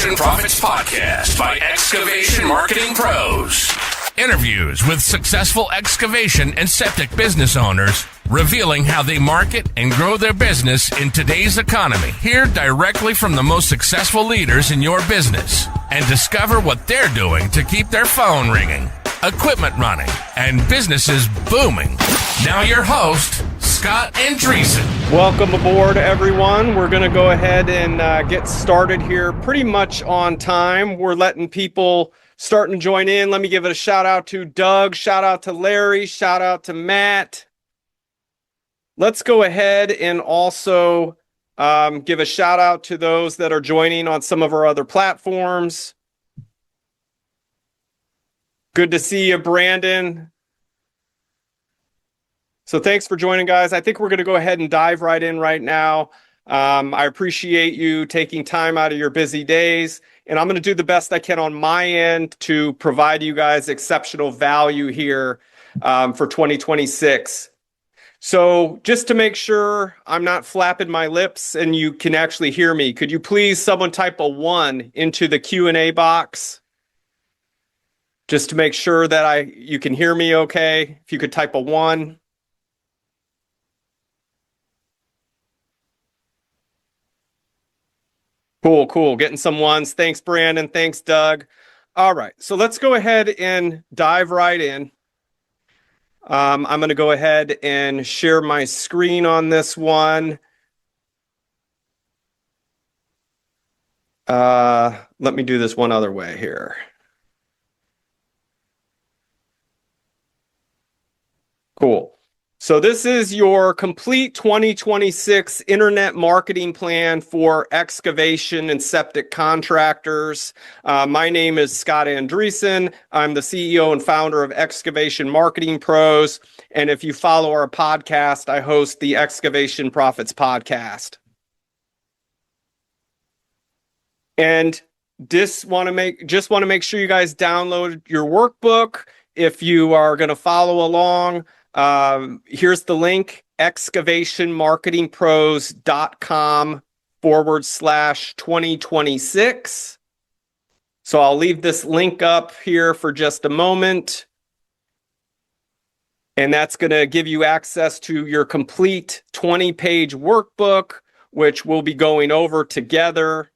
Excavation Profits Podcast by Excavation Marketing Pros. Interviews with successful excavation and septic business owners, revealing how they market and grow their business in today's economy. Hear directly from the most successful leaders in your business and discover what they're doing to keep their phone ringing, equipment running, and businesses booming. Now your host, Scott Andreessen. Welcome aboard, everyone. We're going to go ahead and get started here pretty much on time. We're letting people starting to join in. Let me give it a shout out to Doug, shout out to Larry, shout out to Matt. Let's go ahead and also give a shout out to those that are joining on some of our other platforms. Good to see you, Brandon. So thanks for joining, guys. I think we're going to go ahead and dive right in right now. I appreciate you taking time out of your busy days, and I'm going to do the best I can on my end to provide you guys exceptional value here for 2026. So just to make sure I'm not flapping my lips and you can actually hear me, could you please someone type a 1 into the Q&A box? Just to make sure that you can hear me okay. If you could type a 1. Cool. Getting some ones. Thanks, Brandon. Thanks, Doug. All right. So let's go ahead and dive right in. I'm going to go ahead and share my screen on this one. Let me do this one other way here. Cool. So this is your complete 2026 internet marketing plan for excavation and septic contractors. My name is Scott Andreessen. I'm the CEO and founder of Excavation Marketing Pros. And if you follow our podcast, I host the Excavation Profits Podcast. And just want to make sure you guys download your workbook. If you are going to follow along, here's the link, excavationmarketingpros.com/2026. So I'll leave this link up here for just a moment. And that's going to give you access to your complete 20-page workbook, which we'll be going over together.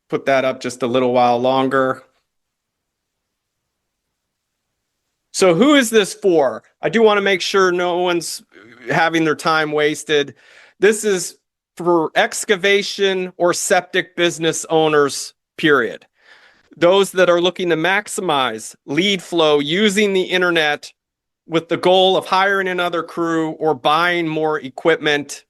Put that up just a little while longer. So who is this for? I do want to make sure no one's having their time wasted. This is for excavation or septic business owners, period. Those that are looking to maximize lead flow using the internet with the goal of hiring another crew or buying more equipment.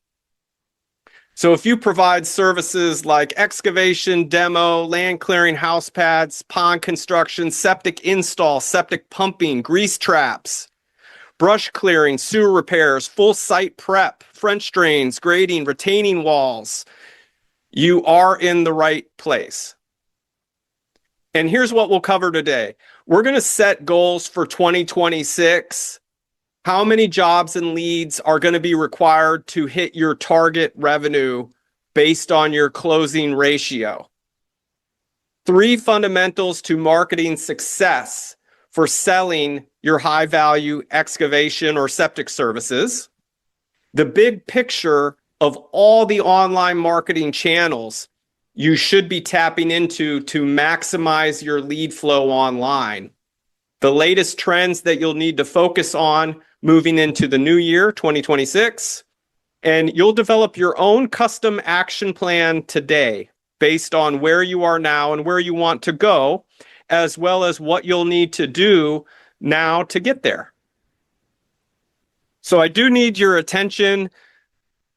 So if you provide services like excavation, demo, land clearing, house pads, pond construction, septic install, septic pumping, grease traps, brush clearing, sewer repairs, full site prep, French drains, grading, retaining walls, you are in the right place. And here's what we'll cover today. We're going to set goals for 2026. How many jobs and leads are going to be required to hit your target revenue based on your closing ratio? 3 fundamentals to marketing success for selling your high-value excavation or septic services. The big picture of all the online marketing channels you should be tapping into to maximize your lead flow online. The latest trends that you'll need to focus on moving into the new year, 2026, and you'll develop your own custom action plan today based on where you are now and where you want to go, as well as what you'll need to do now to get there. So I do need your attention.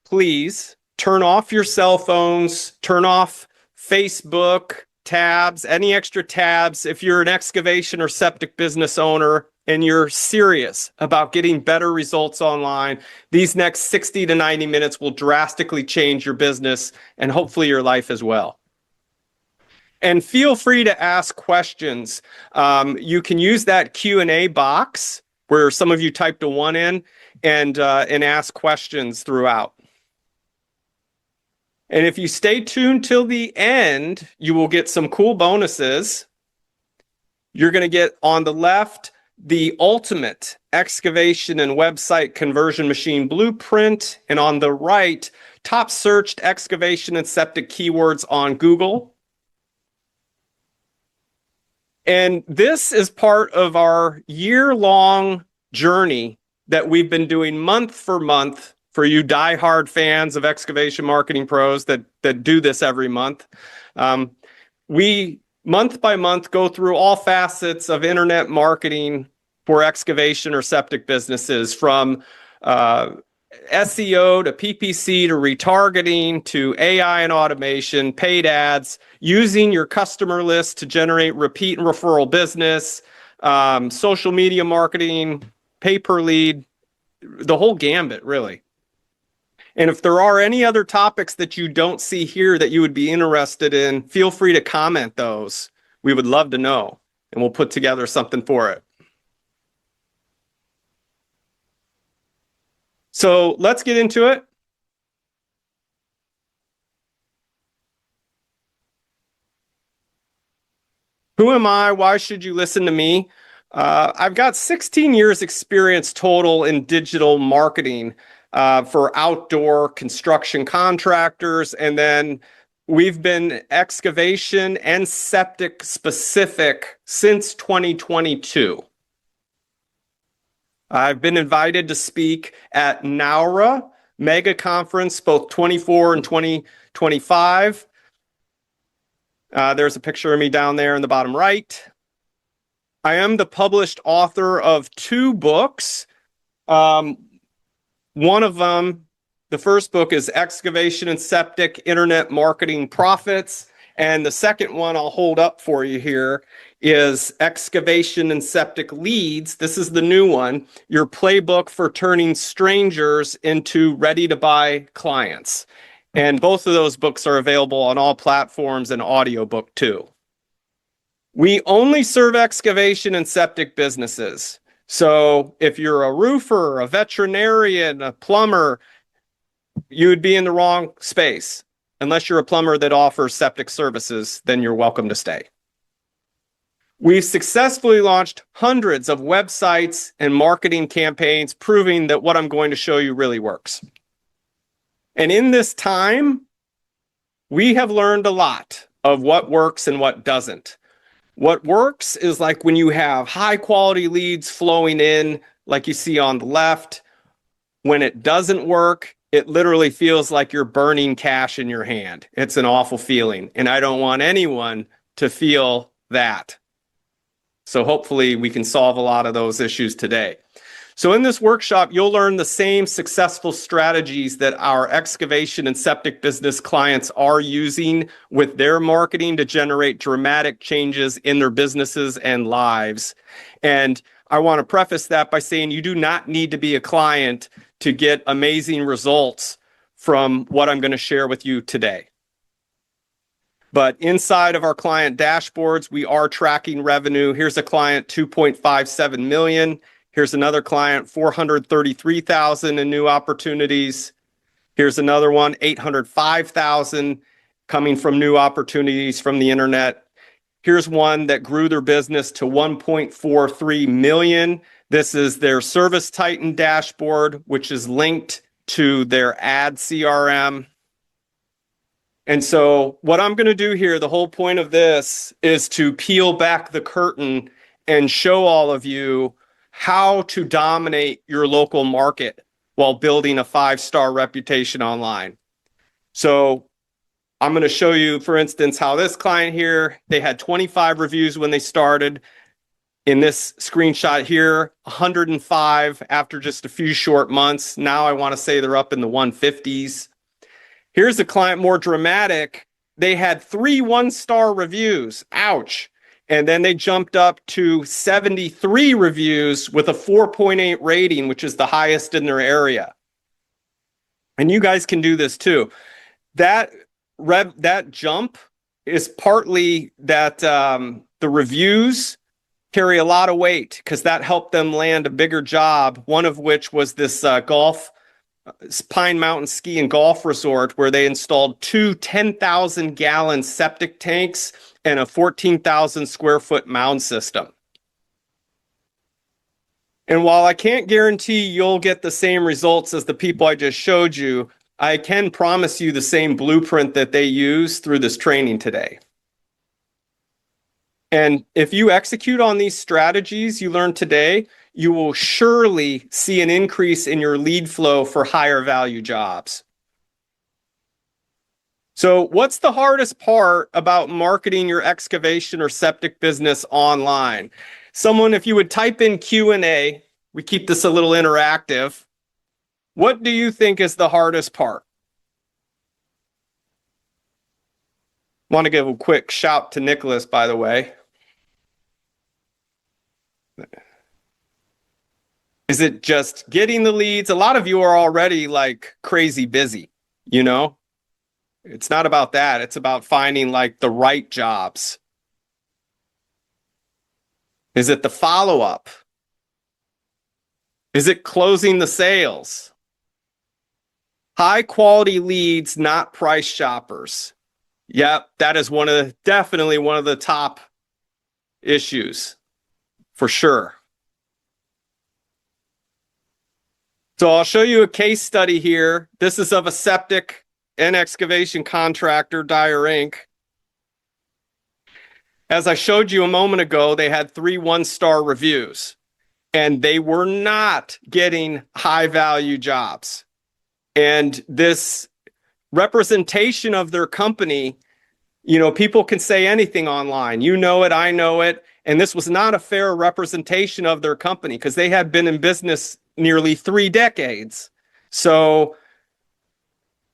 Please turn off your cell phones, turn off Facebook tabs, any extra tabs. If you're an excavation or septic business owner and you're serious about getting better results online, these next 60 to 90 minutes will drastically change your business and hopefully your life as well. And feel free to ask questions. You can use that Q&A box where some of you typed a 1 in and ask questions throughout. And if you stay tuned till the end, you will get some cool bonuses. You're going to get on the left the ultimate excavation and website conversion machine blueprint, and on the right, top searched excavation and septic keywords on Google. And this is part of our year-long journey that we've been doing month for month for you diehard fans of Excavation Marketing Pros that do this every month. We month by month go through all facets of internet marketing for excavation or septic businesses, from SEO to PPC to retargeting to AI and automation, paid ads, using your customer list to generate repeat and referral business, social media marketing, pay per lead, the whole gambit, really. And if there are any other topics that you don't see here that you would be interested in, feel free to comment those. We would love to know, and we'll put together something for it. So let's get into it. Who am I? Why should you listen to me? I've got 16 years experience total in digital marketing for outdoor construction contractors. And then we've been excavation and septic specific since 2022. I've been invited to speak at NAURA Mega Conference, both 24 and 2025. There's a picture of me down there in the bottom right. I am the published author of 2 books. One of them, the first book, is Excavation and Septic Internet Marketing Profits. And the second one I'll hold up for you here is Excavation and Septic Leads. This is the new one, your playbook for turning strangers into ready-to-buy clients. And both of those books are available on all platforms and audiobook too. We only serve excavation and septic businesses. So if you're a roofer, a veterinarian, a plumber, you would be in the wrong space. Unless you're a plumber that offers septic services, then you're welcome to stay. We've successfully launched hundreds of websites and marketing campaigns, proving that what I'm going to show you really works. And in this time, we have learned a lot of what works and what doesn't. What works is like when you have high quality leads flowing in, like you see on the left. When it doesn't work, it literally feels like you're burning cash in your hand. It's an awful feeling, and I don't want anyone to feel that. So hopefully we can solve a lot of those issues today. So in this workshop, you'll learn the same successful strategies that our excavation and septic business clients are using with their marketing to generate dramatic changes in their businesses and lives. And I want to preface that by saying you do not need to be a client to get amazing results from what I'm going to share with you today. But inside of our client dashboards, we are tracking revenue. Here's a client, 2.57 million. Here's another client, 433,000 in new opportunities. Here's another one, 805,000 coming from new opportunities from the internet. Here's one that grew their business to 1.43 million. This is their Service Titan dashboard, which is linked to their ad CRM. And so what I'm going to do here, the whole point of this is to peel back the curtain and show all of you how to dominate your local market while building a 5-star reputation online. So I'm going to show you, for instance, how this client here, they had 25 reviews when they started. In this screenshot here, 105 after just a few short months. Now I want to say they're up in the 150s. Here's a client more dramatic. They had 3 1-star reviews. Ouch. And then they jumped up to 73 reviews with a 4.8 rating, which is the highest in their area. And you guys can do this too. That jump is partly that the reviews carry a lot of weight because that helped them land a bigger job, one of which was this golf Pine Mountain Ski and Golf Resort, where they installed two 10,000-gallon septic tanks and a 14,000 square foot mound system. And while I can't guarantee you'll get the same results as the people I just showed you, I can promise you the same blueprint that they use through this training today. And if you execute on these strategies you learned today, you will surely see an increase in your lead flow for higher value jobs. So what's the hardest part about marketing your excavation or septic business online? Someone, if you would type in Q&A, we keep this a little interactive. What do you think is the hardest part? Want to give a quick shout to Nicholas, by the way. Is it just getting the leads? A lot of you are already like crazy busy, you know? It's not about that. It's about finding like the right jobs. Is it the follow-up? Is it closing the sales? High quality leads, not price shoppers. Yep, that is definitely one of the top issues for sure. So I'll show you a case study here. This is of a septic and excavation contractor, Dyer Inc. As I showed you a moment ago, they had 3 one-star reviews, and they were not getting high-value jobs. And this representation of their company, you know, people can say anything online. You know it, I know it. And this was not a fair representation of their company because they had been in business nearly 3 decades. So,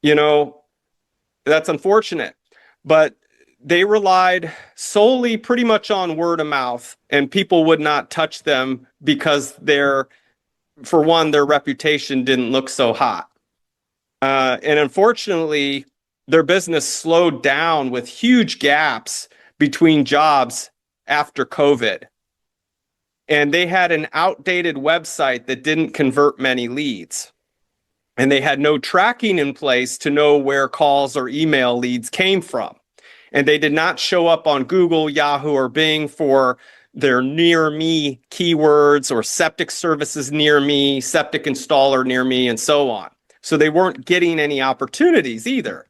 you know, that's unfortunate. But they relied solely pretty much on word of mouth, and people would not touch them because for one, their reputation didn't look so hot. And unfortunately, their business slowed down with huge gaps between jobs after COVID. And they had an outdated website that didn't convert many leads. And they had no tracking in place to know where calls or email leads came from. And they did not show up on Google, Yahoo, or Bing for their near me keywords or septic services near me, septic installer near me, and so on. So they weren't getting any opportunities either.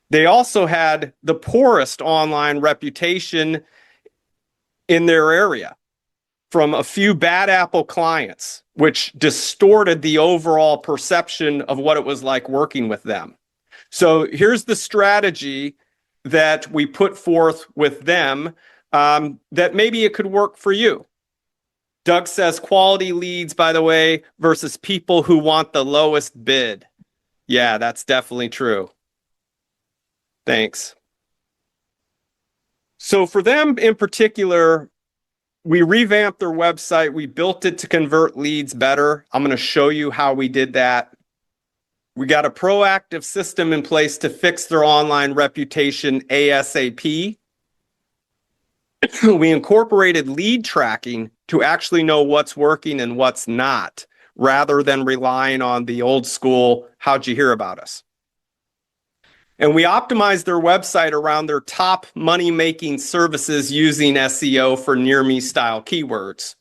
They also had the poorest online reputation in their area from a few bad apple clients, which distorted the overall perception of what it was like working with them. So here's the strategy that we put forth with them that maybe it could work for you. Doug says quality leads, by the way, versus people who want the lowest bid. Yeah, that's definitely true. Thanks. So for them in particular, we revamped their website. We built it to convert leads better. I'm going to show you how we did that. We got a proactive system in place to fix their online reputation ASAP. We incorporated lead tracking to actually know what's working and what's not, rather than relying on the old school, how'd you hear about us? And we optimized their website around their top money-making services using SEO for near-me style keywords.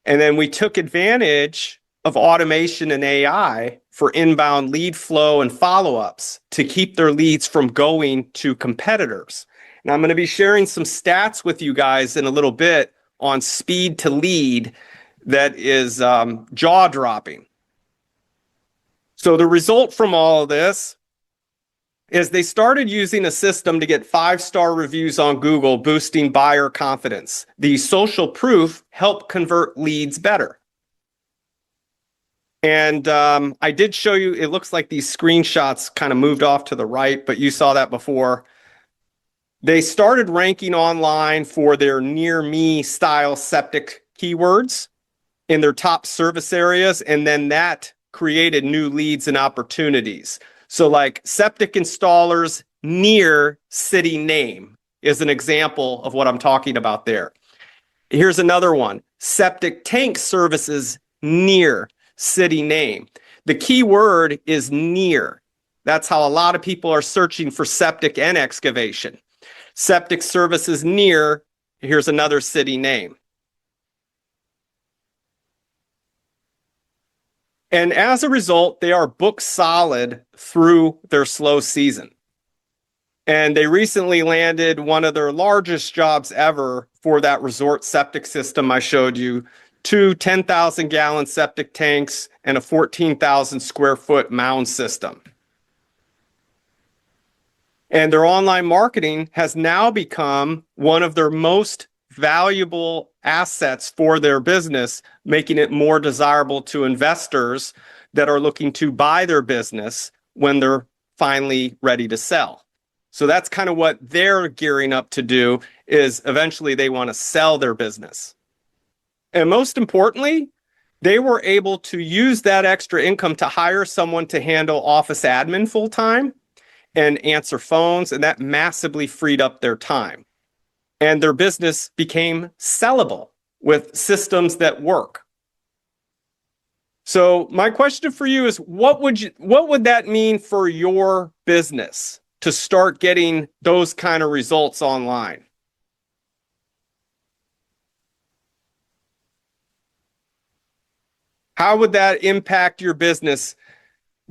And then we took advantage of automation and AI for inbound lead flow and follow-ups to keep their leads from going to competitors. And I'm going to be sharing some stats with you guys in a little bit on speed to lead that is jaw-dropping. So the result from all of this is they started using a system to get 5-star reviews on Google, boosting buyer confidence. The social proof helped convert leads better. And I did show you, it looks like these screenshots kind of moved off to the right, but you saw that before. They started ranking online for their near me style septic keywords in their top service areas, and then that created new leads and opportunities. So like septic installers near city name is an example of what I'm talking about there. Here's another one, septic tank services near city name. the key word is near. That's how a lot of people are searching for septic and excavation. Septic services near, here's another city name. And as a result, they are booked solid through their slow season. And they recently landed one of their largest jobs ever for that resort septic system I showed you. 2 10,000-gallon septic tanks and a 14,000 square foot mound system. And their online marketing has now become one of their most valuable assets for their business, making it more desirable to investors that are looking to buy their business when they're finally ready to sell. So that's kind of what they're gearing up to do, is eventually they want to sell their business. And most importantly, they were able to use that extra income to hire someone to handle office admin full time and answer phones, and that massively freed up their time. And their business became sellable with systems that work. So my question for you is, what would that mean for your business to start getting those kind of results online? How would that impact your business,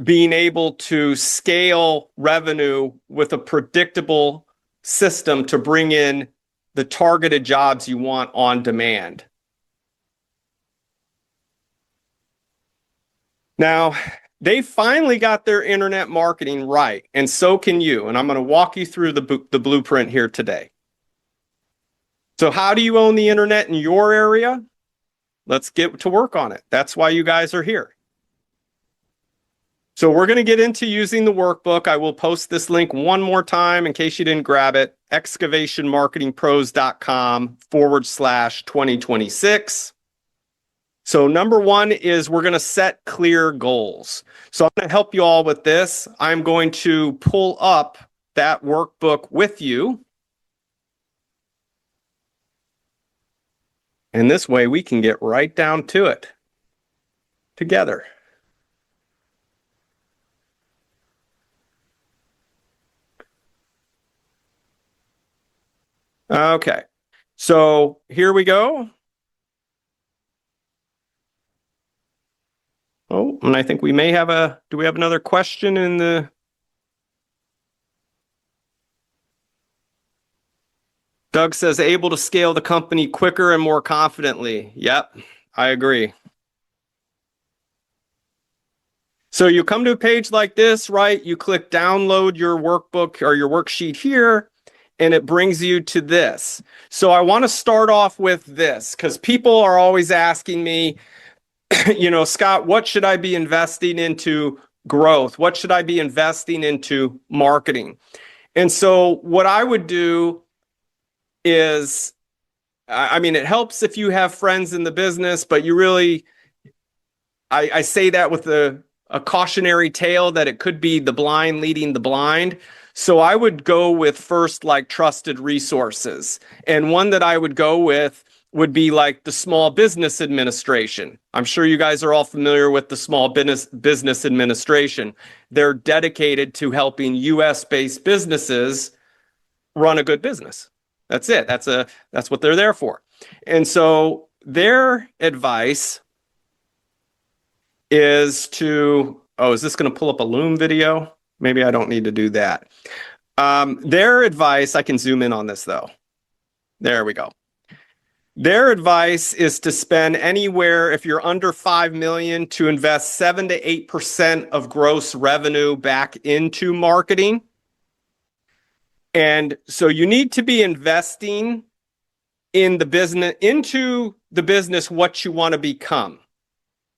being able to scale revenue with a predictable system to bring in the targeted jobs you want on demand? Now, they finally got their internet marketing right, and so can you. And I'm going to walk you through the blueprint here today. So how do you own the internet in your area? Let's get to work on it. That's why you guys are here. So we're going to get into using the workbook. I will post this link one more time in case you didn't grab it. excavationmarketingpros.com/2026. So number one is we're going to set clear goals. So I'm going to help you all with this. I'm going to pull up that workbook with you. And this way we can get right down to it together. Okay, so here we go. Oh, and I think we may have do we have another question in the... Doug says, able to scale the company quicker and more confidently. Yep, I agree. So you come to a page like this, right? You click download your workbook or your worksheet here, and it brings you to this. So I want to start off with this because people are always asking me, you know, Scott, what should I be investing into growth? What should I be investing into marketing? And so what I would do is, I mean, it helps if you have friends in the business, but you really, I say that with a cautionary tale that it could be the blind leading the blind. So I would go with first like trusted resources. And one that I would go with would be like the Small Business Administration. I'm sure you guys are all familiar with the Small Business Administration. They're dedicated to helping US-based businesses run a good business. That's it. That's what they're there for. And so their advice is to, oh, is this going to pull up a Loom video? Maybe I don't need to do that. Their advice, I can zoom in on this though. There we go. Their advice is to spend anywhere, if you're under 5 million, to invest 7 to 8% of gross revenue back into marketing. And so you need to be investing in the business, into the business, what you want to become.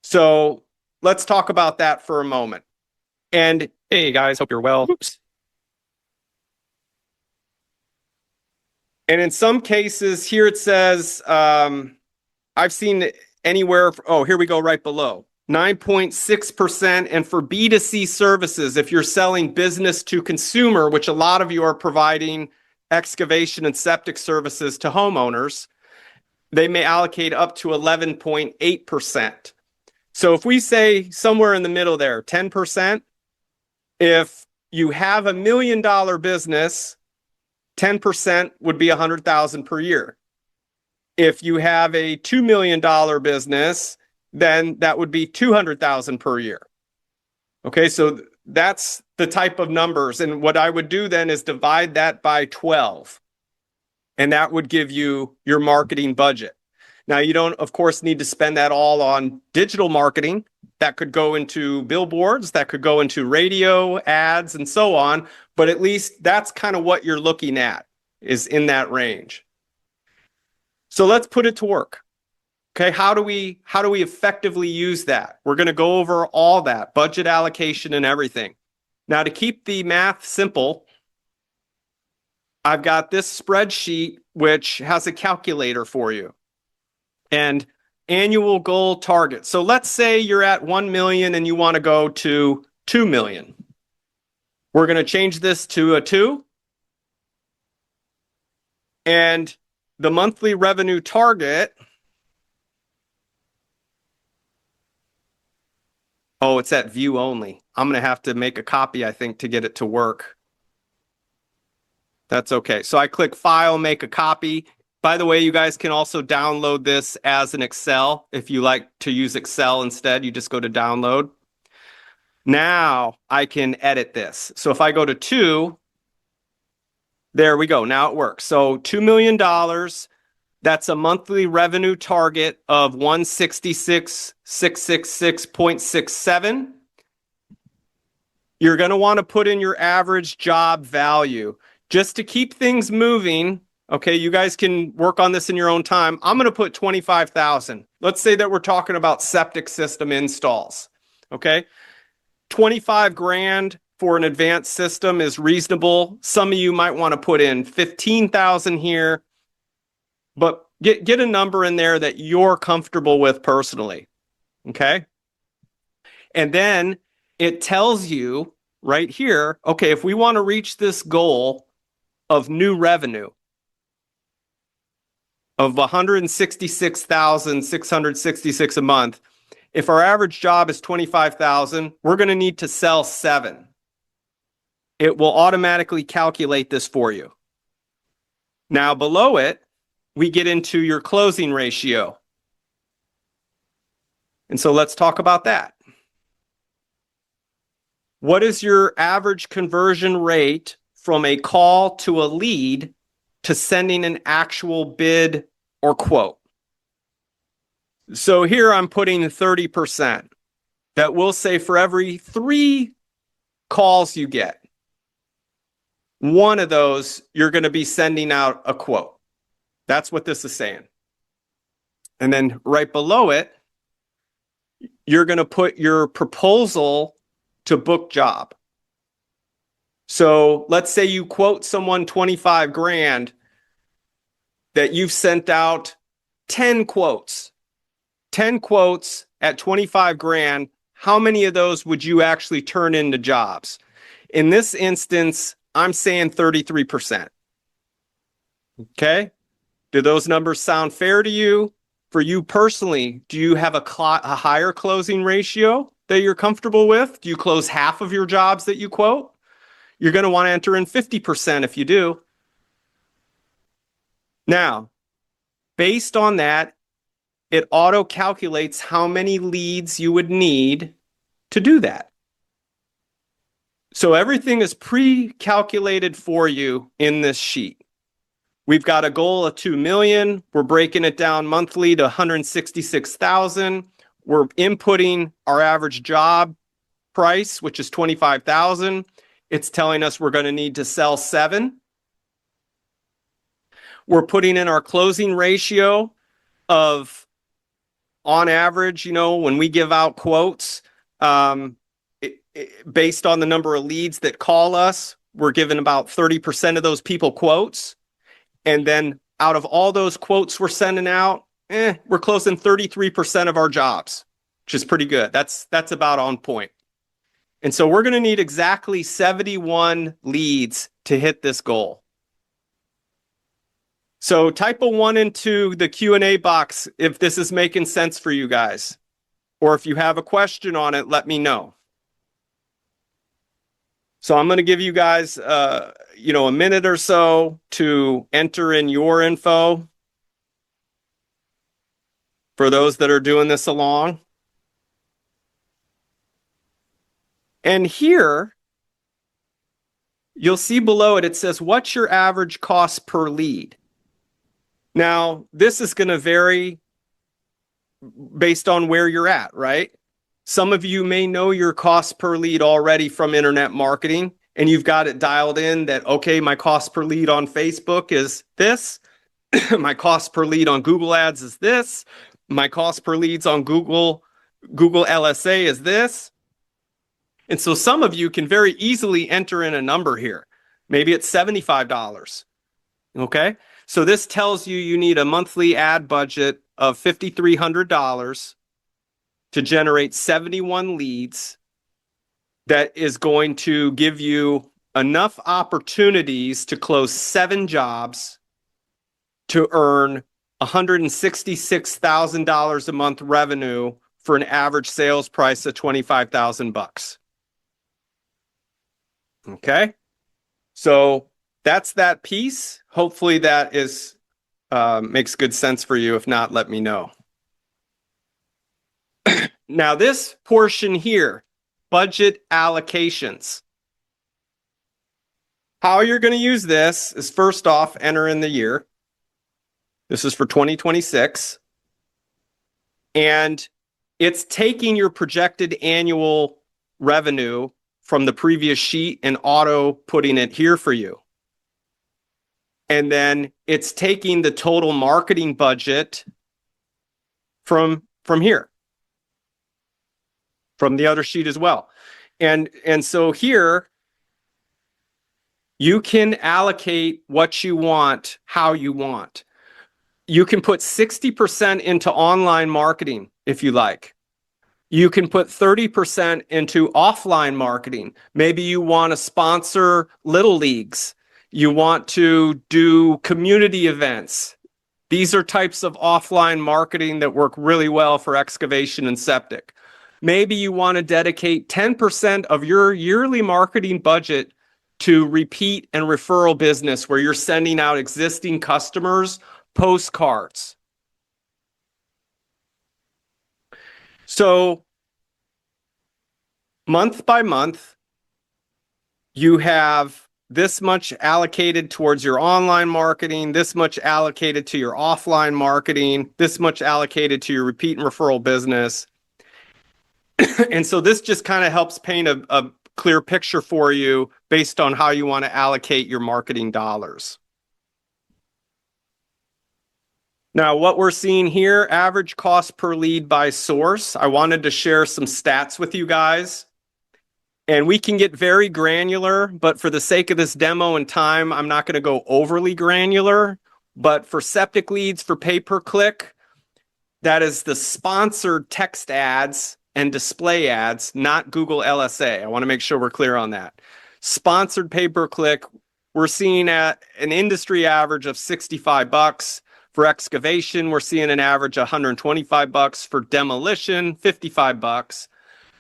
So let's talk about that for a moment. And hey guys, hope you're well. Oops. And in some cases here it says, I've seen anywhere, oh, here we go right below, 9.6%. And for B2C services, if you're selling business to consumer, which a lot of you are providing excavation and septic services to homeowners, they may allocate up to 11.8%. So if we say somewhere in the middle there, 10%, if you have $1 million business, 10% would be 100,000 per year. If you have a $2 million business, then that would be 200,000 per year. Okay, so that's the type of numbers. And what I would do then is divide that by 12. And that would give you your marketing budget. Now, you don't, of course, need to spend that all on digital marketing. That could go into billboards, that could go into radio ads and so on. But at least that's kind of what you're looking at, is in that range. So let's put it to work. Okay, how do we effectively use that? We're going to go over all that, budget allocation and everything. Now, to keep the math simple, I've got this spreadsheet which has a calculator for you. And annual goal target. So let's say you're at 1 million and you want to go to 2 million. We're going to change this to a 2. And the monthly revenue target, oh, it's at view only. I'm going to have to make a copy, I think, to get it to work. That's okay. So I click File, make a copy. By the way, you guys can also download this as an Excel. If you like to use Excel instead, you just go to Download. Now I can edit this. So if I go to 2, there we go. Now it works. So $2 million, that's a monthly revenue target of 166,666.67. You're going to want to put in your average job value. Just to keep things moving, okay, you guys can work on this in your own time. I'm going to put 25,000. Let's say that we're talking about septic system installs, okay? 25 grand for an advanced system is reasonable. Some of you might want to put in 15,000 here, but get a number in there that you're comfortable with personally, okay? And then it tells you right here, okay, if we want to reach this goal of new revenue of 166,666 a month, if our average job is 25,000, we're going to need to sell 7. It will automatically calculate this for you. Now below it, we get into your closing ratio. And so let's talk about that. What is your average conversion rate from a call to a lead to sending an actual bid or quote? So here I'm putting 30%. That will say for every 3 calls you get, 1 of those you're going to be sending out a quote. That's what this is saying. And then right below it, you're going to put your proposal to book job. So let's say you quote someone 25 grand, that you've sent out 10 quotes. 10 quotes at 25 grand. How many of those would you actually turn into jobs? In this instance, I'm saying 33%. Okay? Do those numbers sound fair to you? For you personally, do you have a higher closing ratio that you're comfortable with? Do you close half of your jobs that you quote? You're going to want to enter in 50% if you do. Now, based on that, it auto-calculates how many leads you would need to do that. So everything is pre-calculated for you in this sheet. We've got a goal of 2 million. We're breaking it down monthly to 166,000. We're inputting our average job price, which is 25,000. It's telling us we're going to need to sell 7. We're putting in our closing ratio of, on average, you know, when we give out quotes, based on the number of leads that call us, we're giving about 30% of those people quotes. And then out of all those quotes we're sending out, we're closing 33% of our jobs, which is pretty good. That's about on point. And so we're going to need exactly 71 leads to hit this goal. So type a 1 into the Q&A box if this is making sense for you guys. or if you have a question on it, let me know. So I'm going to give you guys, a minute or so to enter in your info for those that are doing this along. And here, you'll see below it, it says, what's your average cost per lead? Now, this is going to vary based on where you're at, right? Some of you may know your cost per lead already from internet marketing, and you've got it dialed in that, okay, my cost per lead on Facebook is this. My cost per lead on Google Ads is this. My cost per leads on Google LSA is this. And so some of you can very easily enter in a number here. Maybe it's $75. Okay. So this tells you need a monthly ad budget of $5,300 to generate 71 leads. That is going to give you enough opportunities to close 7 jobs to earn $166,000 a month revenue for an average sales price of $25,000. Okay, so that's that piece. Hopefully that is makes good sense for you. If not, let me know. Now this portion here, budget allocations. How you're going to use this is, first off, enter in the year. This is for 2026. And it's taking your projected annual revenue from the previous sheet and auto putting it here for you. And then it's taking the total marketing budget from here, from the other sheet as well. And so here, you can allocate what you want, how you want. You can put 60% into online marketing if you like. You can put 30% into offline marketing. Maybe you want to sponsor little leagues. You want to do community events. These are types of offline marketing that work really well for excavation and septic. Maybe you want to dedicate 10% of your yearly marketing budget to repeat and referral business, where you're sending out existing customers postcards. So month by month, you have this much allocated towards your online marketing, this much allocated to your offline marketing, this much allocated to your repeat and referral business. And so this just kind of helps paint a clear picture for you based on how you want to allocate your marketing dollars. Now, what we're seeing here, average cost per lead by source. I wanted to share some stats with you guys. And we can get very granular, but for the sake of this demo and time, I'm not going to go overly granular. But for septic leads, for pay-per-click, that is the sponsored text ads and display ads, not Google LSA. I want to make sure we're clear on that. Sponsored pay-per-click, we're seeing at an industry average of $65. For excavation, we're seeing an average of $125. For demolition, $55.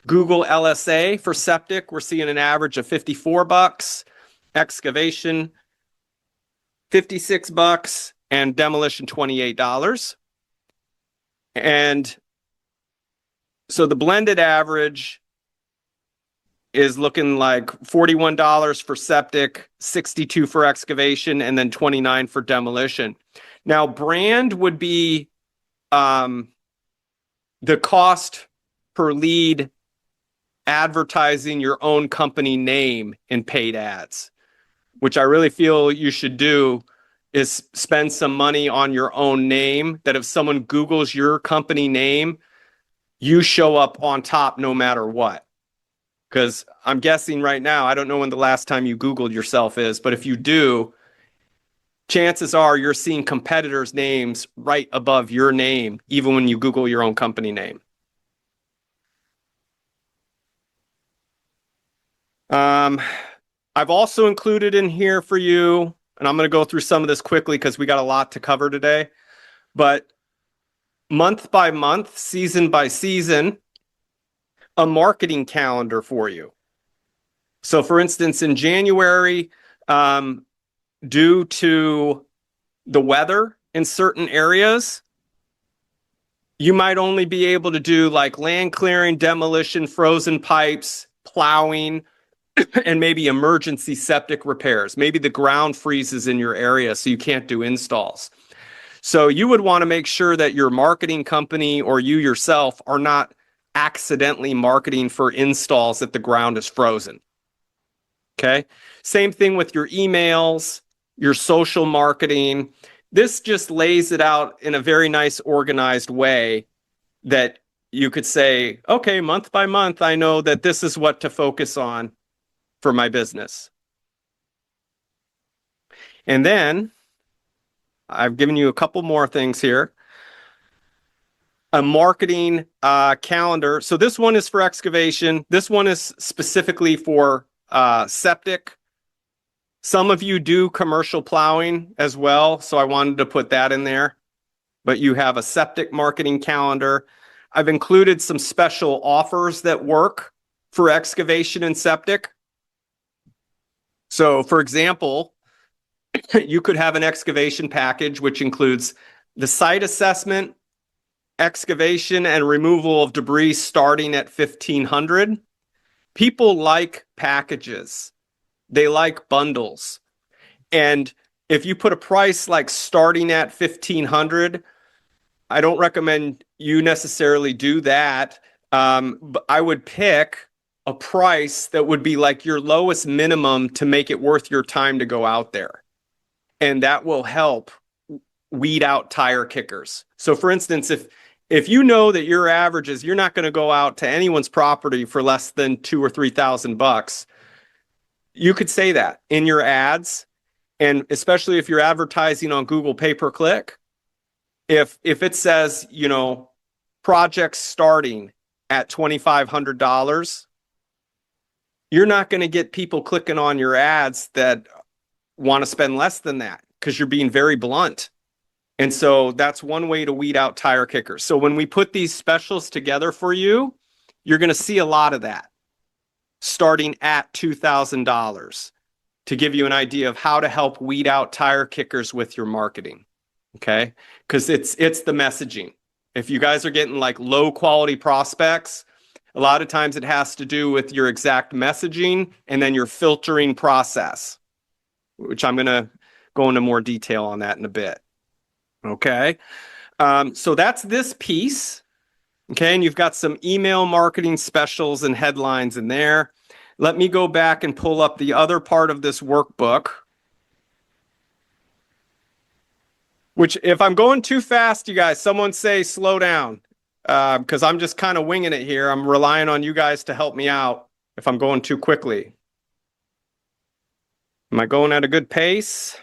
Google LSA for septic, we're seeing an average of $54. Excavation, $56, and demolition, $28. And so the blended average is looking like $41 for septic, $62 for excavation, and then $29 for demolition. Now, brand would be the cost per lead advertising your own company name in paid ads, which I really feel you should do, is spend some money on your own name, that if someone Googles your company name, you show up on top no matter what. Because I'm guessing right now, I don't know when the last time you Googled yourself is, but if you do, chances are you're seeing competitors' names right above your name, even when you Google your own company name. I've also included in here for you, and I'm going to go through some of this quickly because we got a lot to cover today, but month by month, season by season, a marketing calendar for you. So for instance, in January, due to the weather in certain areas, you might only be able to do like land clearing, demolition, frozen pipes, plowing, and maybe emergency septic repairs. Maybe the ground freezes in your area, so you can't do installs. So you would want to make sure that your marketing company or you yourself are not accidentally marketing for installs if the ground is frozen. Okay. Same thing with your emails, your social marketing. This just lays it out in a very nice, organized way that you could say, okay, month by month, I know that this is what to focus on for my business. And then I've given you a couple more things here. A marketing calendar. So this one is for excavation. This one is specifically for septic. Some of you do commercial plowing as well, so I wanted to put that in there. But you have a septic marketing calendar. I've included some special offers that work for excavation and septic. So for example, you could have an excavation package which includes the site assessment, excavation and removal of debris starting at $1,500. People like packages. They like bundles. And if you put a price like starting at $1,500, I don't recommend you necessarily do that. But I would pick a price that would be like your lowest minimum to make it worth your time to go out there. And that will help weed out tire kickers. So for instance, if you know that your average is you're not going to go out to anyone's property for less than $2,000 or $3,000, you could say that in your ads, and especially if you're advertising on Google pay-per-click. If it says, you know, projects starting at $2,500, you're not going to get people clicking on your ads that want to spend less than that because you're being very blunt. And so that's one way to weed out tire kickers. So when we put these specials together for you, you're going to see a lot of that starting at $2,000 to give you an idea of how to help weed out tire kickers with your marketing. Okay? Because it's the messaging. If you guys are getting like low quality prospects, a lot of times it has to do with your exact messaging and then your filtering process, which I'm going to go into more detail on that in a bit. Okay. So that's this piece. Okay. And you've got some email marketing specials and headlines in there. Let me go back and pull up the other part of this workbook, which if I'm going too fast, you guys, someone say slow down, because I'm just kind of winging it here. I'm relying on you guys to help me out if I'm going too quickly. Am I going at a good pace?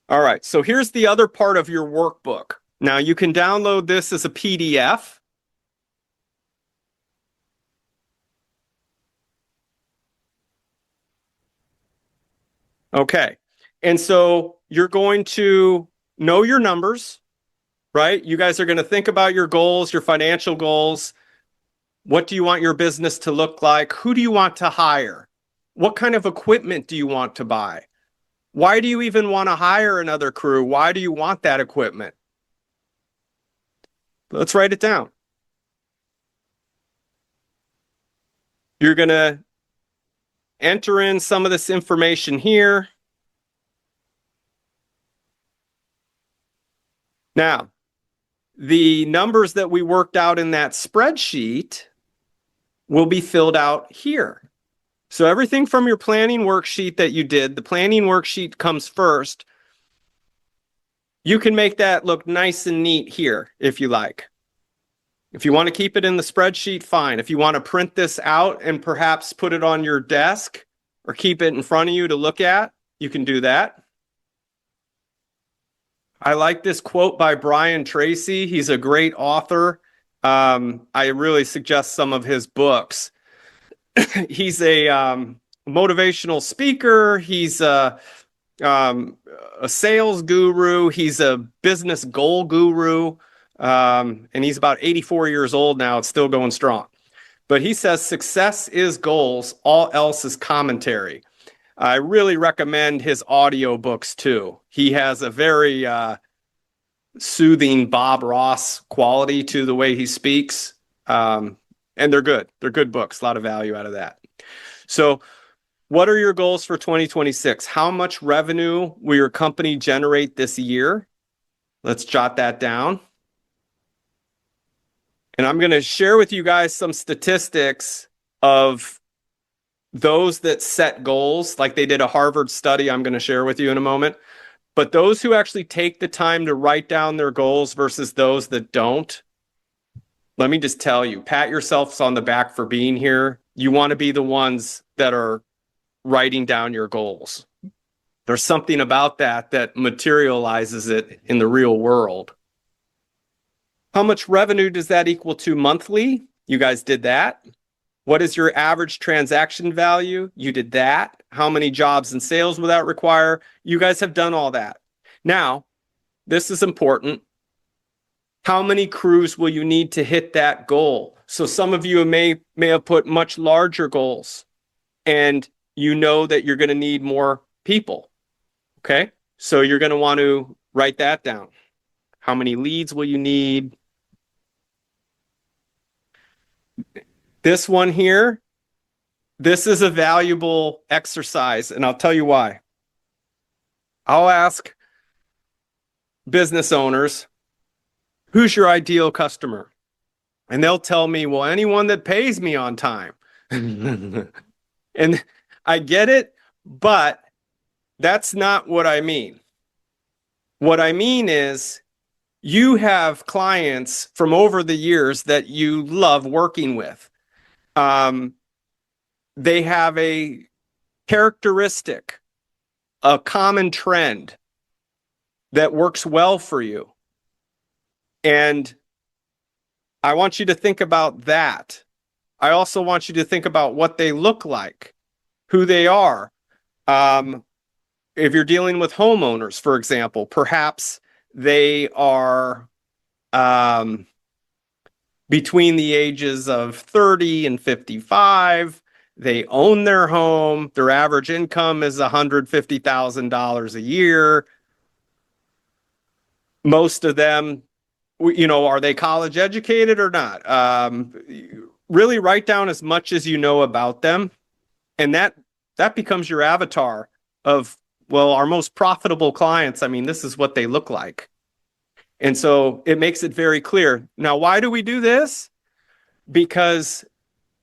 All right, so here's the other part of your workbook. Now you can download this as a PDF. Okay, and so you're going to know your numbers, right? You guys are going to think about your goals, your financial goals. What do you want your business to look like? Who do you want to hire? What kind of equipment do you want to buy? Why do you even want to hire another crew? Why do you want that equipment? Let's write it down. You're going to enter in some of this information here. Now, the numbers that we worked out in that spreadsheet will be filled out here. So everything from your planning worksheet that you did, the planning worksheet comes first. You can make that look nice and neat here if you like. If you want to keep it in the spreadsheet, fine. If you want to print this out and perhaps put it on your desk or keep it in front of you to look at, you can do that. I like this quote by Brian Tracy. He's a great author. I really suggest some of his books. He's a motivational speaker. He's a sales guru. He's a business goal guru. And he's about 84 years old now. It's still going strong. But he says success is goals, all else is commentary. I really recommend his audio books too. He has a very soothing Bob Ross quality to the way he speaks. And they're good. They're good books. A lot of value out of that. So what are your goals for 2026? How much revenue will your company generate this year? Let's jot that down. And I'm going to share with you guys some statistics of those that set goals, like they did a Harvard study I'm going to share with you in a moment. But those who actually take the time to write down their goals versus those that don't, let me just tell you, pat yourselves on the back for being here. You want to be the ones that are writing down your goals. There's something about that materializes it in the real world. How much revenue does that equal to monthly? You guys did that. What is your average transaction value? You did that. How many jobs and sales will that require? You guys have done all that. Now, this is important. How many crews will you need to hit that goal? So some of you may have put much larger goals, and you know that you're going to need more people. Okay? So you're going to want to write that down. How many leads will you need? This one here, this is a valuable exercise, and I'll tell you why. I'll ask business owners, who's your ideal customer? And they'll tell me, well, anyone that pays me on time. And I get it, but that's not what I mean. What I mean is you have clients from over the years that you love working with. They have a characteristic, a common trend that works well for you. And I want you to think about that. I also want you to think about what they look like, who they are. If you're dealing with homeowners, for example, perhaps they are between the ages of 30 and 55. They own their home. Their average income is $150,000 a year. Most of them, are they college educated or not? Really write down as much as you know about them. And that becomes your avatar of, well, our most profitable clients. This is what they look like. And so it makes it very clear. Now, why do we do this? Because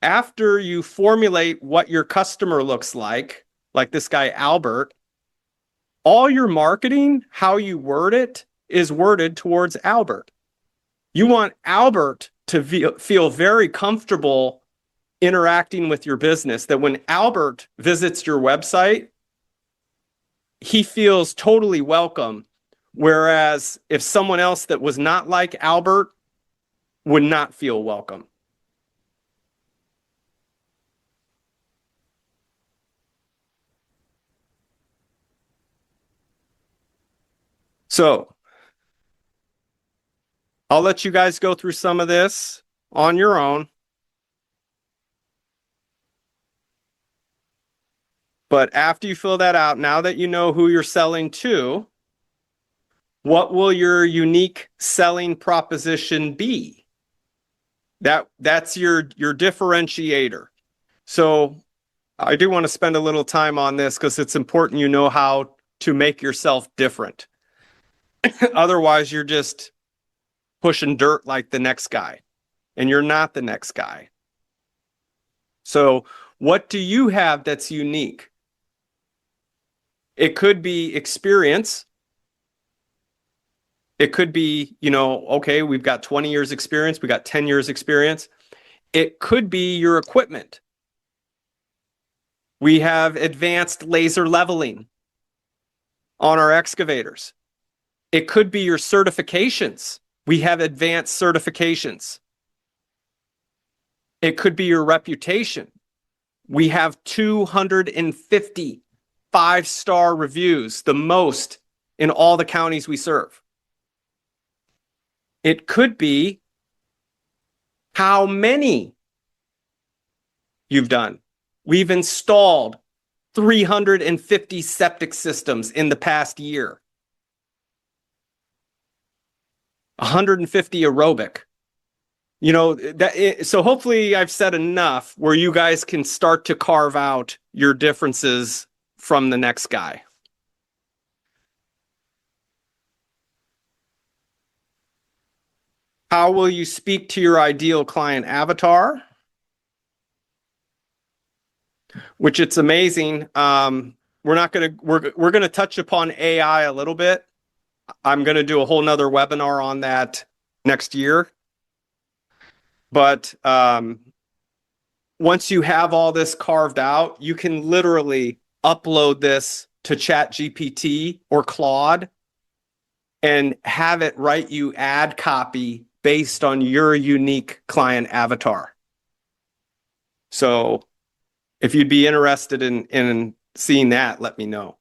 after you formulate what your customer looks like this guy, Albert, all your marketing, how you word it, is worded towards Albert. You want Albert to feel very comfortable interacting with your business, that when Albert visits your website, he feels totally welcome. Whereas if someone else that was not like Albert would not feel welcome. So I'll let you guys go through some of this on your own. But after you fill that out, now that you know who you're selling to, what will your unique selling proposition be? That's your differentiator. So I do want to spend a little time on this because it's important you know how to make yourself different. Otherwise, you're just pushing dirt like the next guy, and you're not the next guy. So what do you have that's unique? It could be experience. It could be, okay, we've got 20 years experience. We got 10 years experience. It could be your equipment. We have advanced laser leveling on our excavators. It could be your certifications. We have advanced certifications. It could be your reputation. We have 250 five-star reviews, the most in all the counties we serve. It could be how many you've done. We've installed 350 septic systems in the past year. 150 aerobic. So hopefully I've said enough where you guys can start to carve out your differences from the next guy. How will you speak to your ideal client avatar? Which it's amazing. We're going to touch upon AI a little bit. I'm going to do a whole nother webinar on that next year. But once you have all this carved out, you can literally upload this to ChatGPT or Claude and have it write you ad copy based on your unique client avatar. So if you'd be interested in seeing that, let me know.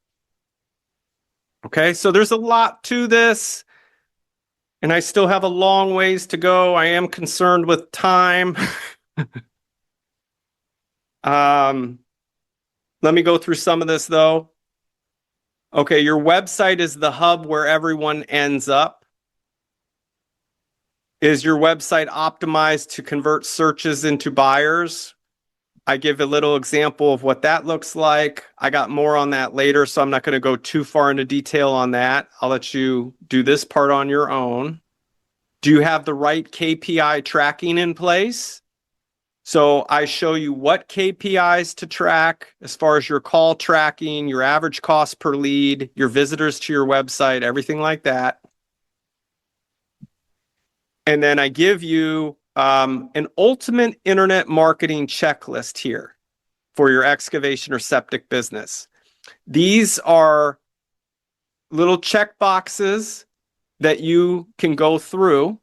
Okay, so there's a lot to this, and I still have a long ways to go. I am concerned with time. Let me go through some of this, though. Okay, your website is the hub where everyone ends up. Is your website optimized to convert searches into buyers? I give a little example of what that looks like. I got more on that later, so I'm not going to go too far into detail on that. I'll let you do this part on your own. Do you have the right KPI tracking in place? So I show you what KPIs to track as far as your call tracking, your average cost per lead, your visitors to your website, everything like that. And then I give you an ultimate internet marketing checklist here for your excavation or septic business. These are little check boxes that you can go through,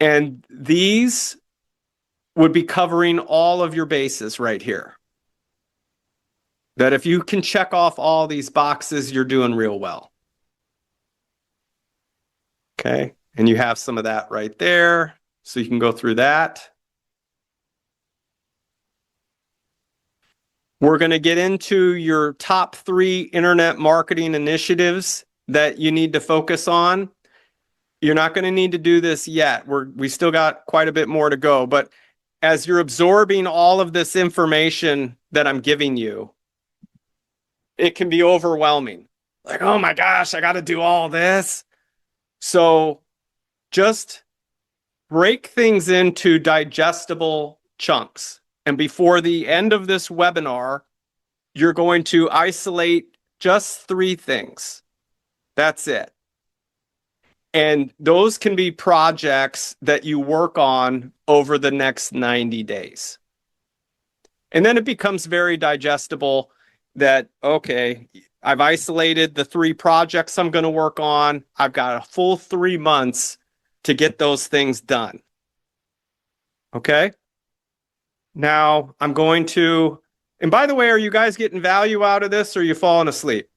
and these would be covering all of your bases right here. That if you can check off all these boxes, you're doing real well. Okay, and you have some of that right there, so you can go through that. We're going to get into your top 3 internet marketing initiatives that you need to focus on. You're not going to need to do this yet. We still got quite a bit more to go, but as you're absorbing all of this information that I'm giving you, it can be overwhelming. Like, oh my gosh, I got to do all this. So just break things into digestible chunks. And before the end of this webinar, you're going to isolate just 3 things. That's it. And those can be projects that you work on over the next 90 days. And then it becomes very digestible that, okay, I've isolated the 3 projects I'm going to work on. I've got a full 3 months to get those things done. Okay? Now I'm going to, and by the way, are you guys getting value out of this, or are you falling asleep?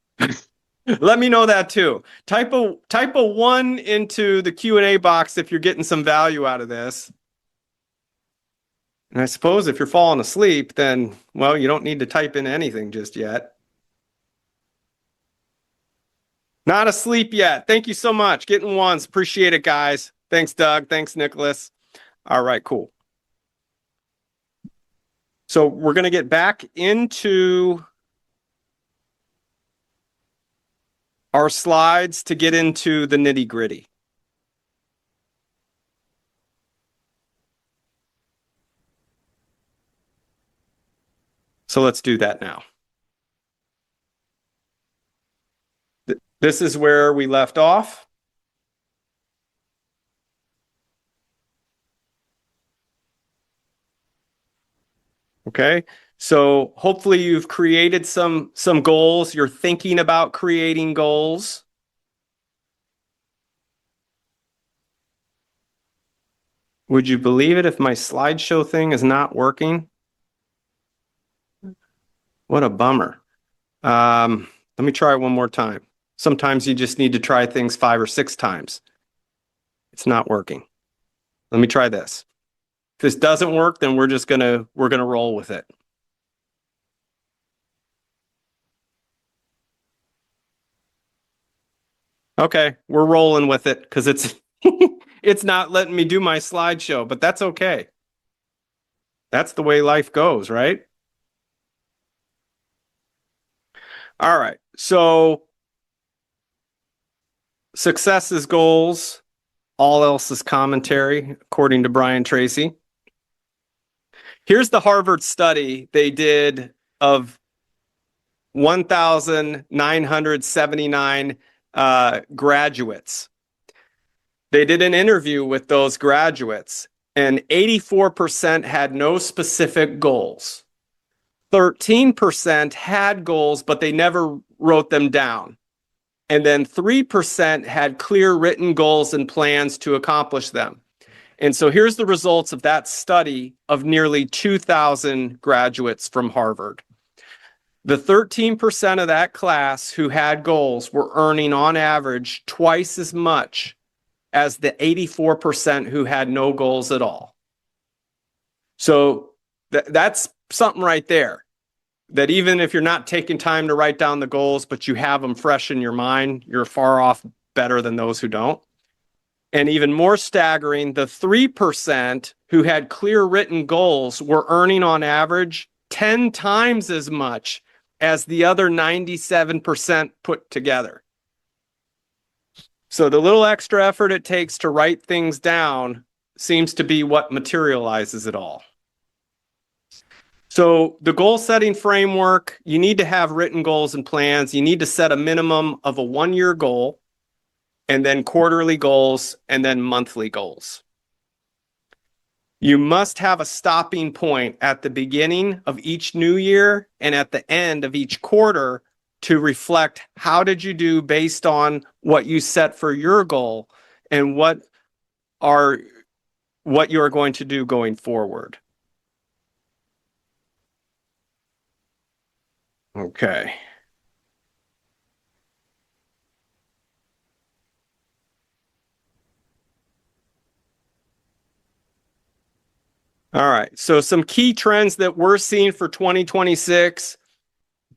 Let me know that too. Type a 1 into the Q&A box if you're getting some value out of this. And I suppose if you're falling asleep, then, well, you don't need to type in anything just yet. Not asleep yet. Thank you so much. Getting 1s. Appreciate it, guys. Thanks, Doug. Thanks, Nicholas. All right, cool. So we're going to get back into our slides to get into the nitty-gritty. So let's do that now. This is where we left off. Okay, so hopefully you've created some goals. You're thinking about creating goals. Would you believe it if my slideshow thing is not working? What a bummer. Let me try it one more time. Sometimes you just need to try things 5 or 6 times. It's not working. Let me try this. If this doesn't work, then we're gonna roll with it. Okay, we're rolling with it because it's it's not letting me do my slideshow, but that's okay. That's the way life goes, right? All right. So success is goals, all else is commentary, according to Brian Tracy. Here's the Harvard study they did of 1,979 graduates. They did an interview with those graduates, and 84% had no specific goals. 13% had goals, but they never wrote them down. And then 3% had clear written goals and plans to accomplish them. And so here's the results of that study of nearly 2,000 graduates from Harvard. The 13% of that class who had goals were earning on average twice as much as the 84% who had no goals at all. So that's something right there. That even if you're not taking time to write down the goals, but you have them fresh in your mind, you're far off better than those who don't. And even more staggering, the 3% who had clear written goals were earning on average 10 times as much as the other 97% put together. So the little extra effort it takes to write things down seems to be what materializes it all. So the goal setting framework, you need to have written goals and plans. You need to set a minimum of a 1-year goal, and then quarterly goals, and then monthly goals. You must have a stopping point at the beginning of each new year and at the end of each quarter to reflect how did you do based on what you set for your goal and what you are going to do going forward. Okay. All right. So some key trends that we're seeing for 2026,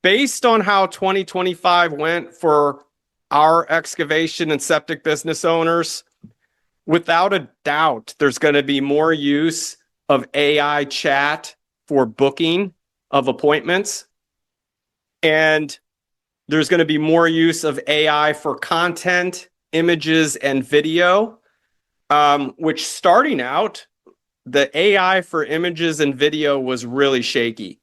based on how 2025 went for our excavation and septic business owners, without a doubt, there's going to be more use of AI chat for booking of appointments. And there's going to be more use of AI for content, images, and video, which starting out, the AI for images and video was really shaky,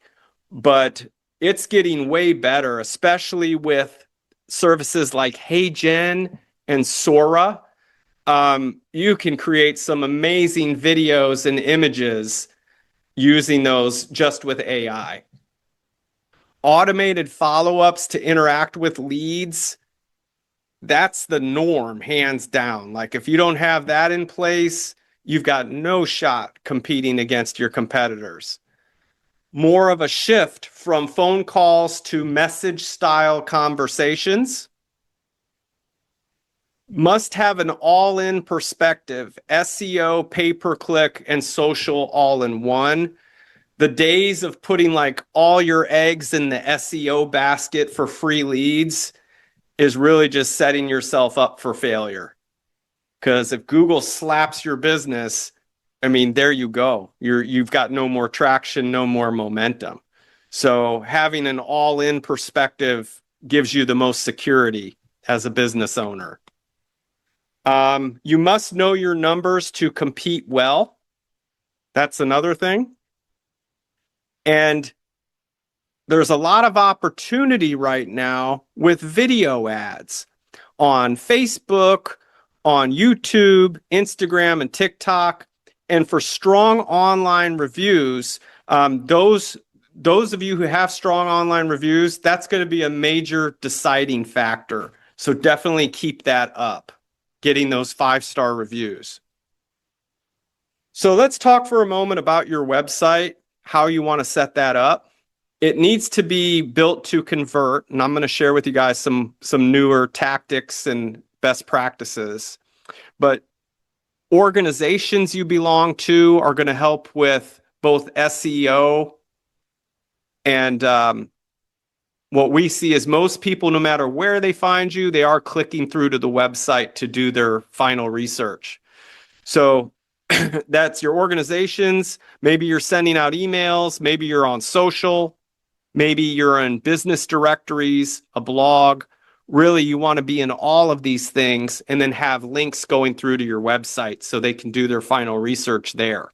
but it's getting way better, especially with services like HeyGen and Sora. You can create some amazing videos and images using those just with AI. Automated follow-ups to interact with leads, that's the norm, hands down. Like if you don't have that in place, you've got no shot competing against your competitors. More of a shift from phone calls to message-style conversations. Must have an all-in perspective, SEO, pay-per-click, and social all in one. The days of putting like all your eggs in the SEO basket for free leads is really just setting yourself up for failure. Because if Google slaps your business, I mean, there you go. You've got no more traction, no more momentum. So having an all-in perspective gives you the most security as a business owner. You must know your numbers to compete well. That's another thing. And there's a lot of opportunity right now with video ads on Facebook, on YouTube, Instagram, and TikTok. And for strong online reviews, those of you who have strong online reviews, that's going to be a major deciding factor. So definitely keep that up, getting those 5-star reviews. So let's talk for a moment about your website, how you want to set that up. It needs to be built to convert, and I'm going to share with you guys some newer tactics and best practices. But organizations you belong to are going to help with both SEO and what we see is most people, no matter where they find you, they are clicking through to the website to do their final research. So that's your organizations. Maybe you're sending out emails. Maybe you're on social. Maybe you're in business directories, a blog. Really, you want to be in all of these things and then have links going through to your website so they can do their final research there.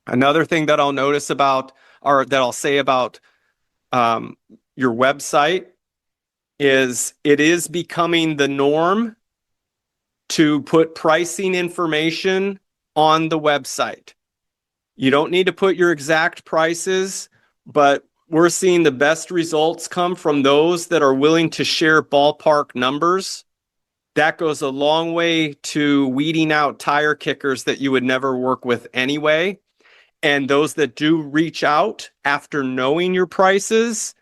Another thing that I'll notice about, or that I'll say about your website is it is becoming the norm to put pricing information on the website. You don't need to put your exact prices, but we're seeing the best results come from those that are willing to share ballpark numbers. That goes a long way to weeding out tire kickers that you would never work with anyway. And those that do reach out after knowing your prices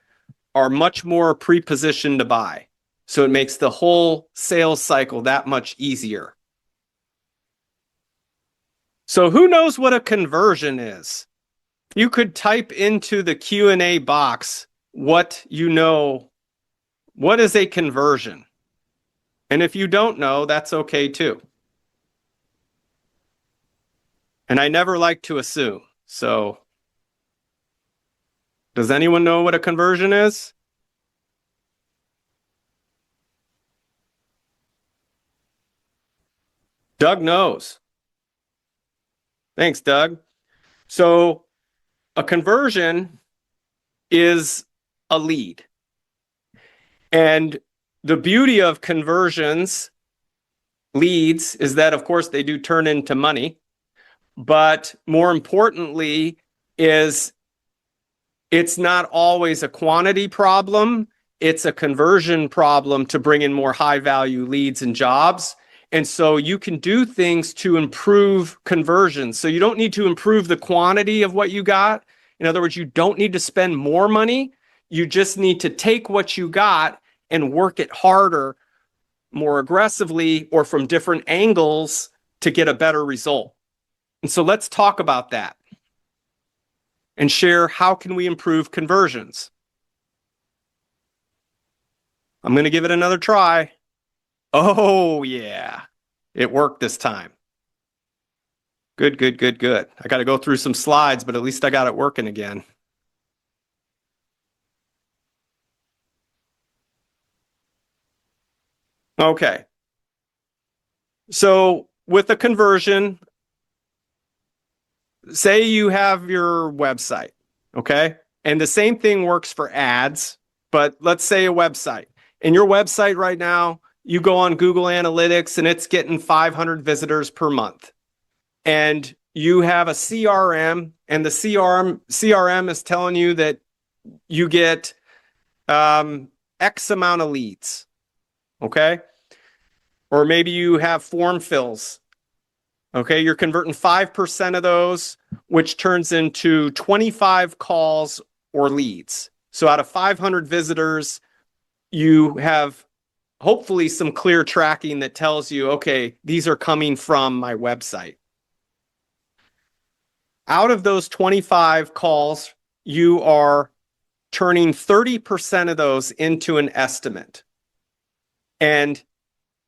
are much more pre-positioned to buy. So it makes the whole sales cycle that much easier. So who knows what a conversion is? You could type into the Q&A box what you know. What is a conversion? And if you don't know, that's okay too. And I never like to assume. So does anyone know what a conversion is? Doug knows. Thanks, Doug. So a conversion is a lead. And the beauty of conversions, leads, is that, of course, they do turn into money. But more importantly is it's not always a quantity problem. It's a conversion problem to bring in more high value leads and jobs. And so you can do things to improve conversions. So you don't need to improve the quantity of what you got. In other words, you don't need to spend more money. You just need to take what you got and work it harder, more aggressively, or from different angles to get a better result. And so let's talk about that and share how can we improve conversions. I'm going to give it another try. Oh, yeah. It worked this time. Good, good, good, good. I got to go through some slides, but at least I got it working again. Okay. So with a conversion, say you have your website, okay? And the same thing works for ads, but let's say a website. And your website right now, you go on Google Analytics and it's getting 500 visitors per month. And you have a CRM, and the CRM is telling you that you get X amount of leads, okay? Or maybe you have form fills. Okay, you're converting 5% of those, which turns into 25 calls or leads. So out of 500 visitors, you have hopefully some clear tracking that tells you, okay, these are coming from my website. Out of those 25 calls, you are turning 30% of those into an estimate. And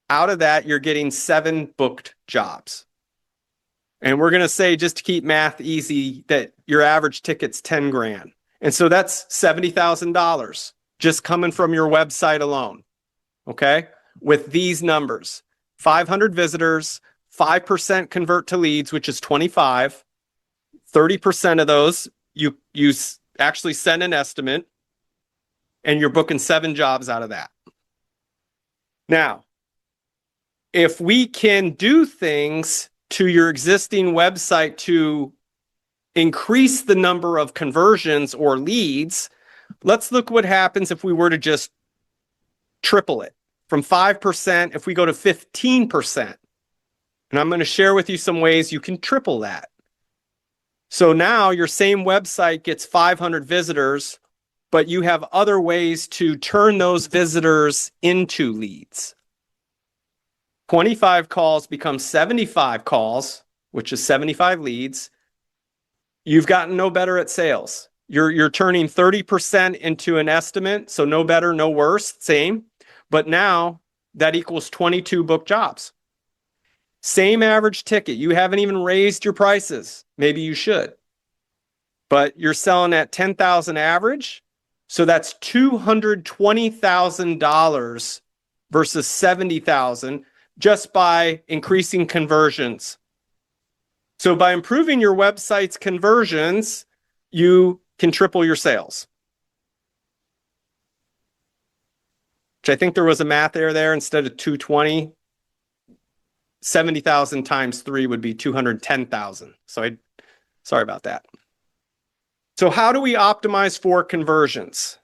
out of that, you're getting 7 booked jobs. And we're going to say, just to keep math easy, that your average ticket's 10 grand. And so that's $70,000 just coming from your website alone. Okay? With these numbers, 500 visitors, 5% convert to leads, which is 25. 30% of those, you actually send an estimate, and you're booking 7 jobs out of that. Now, if we can do things to your existing website to increase the number of conversions or leads, let's look what happens if we were to just triple it. From 5%, if we go to 15%. And I'm going to share with you some ways you can triple that. So now your same website gets 500 visitors, but you have other ways to turn those visitors into leads. 25 calls become 75 calls, which is 75 leads. You've gotten no better at sales. You're turning 30% into an estimate, so no better, no worse, same. But now that equals 22 book jobs. Same average ticket. You haven't even raised your prices. Maybe you should. But you're selling at 10,000 average, so that's $220,000 versus 70,000 just by increasing conversions. So by improving your website's conversions, you can triple your sales. Which I think there was a math error there. Instead of 220, 70,000 times 3 would be 210,000. So sorry about that. So how do we optimize for conversions?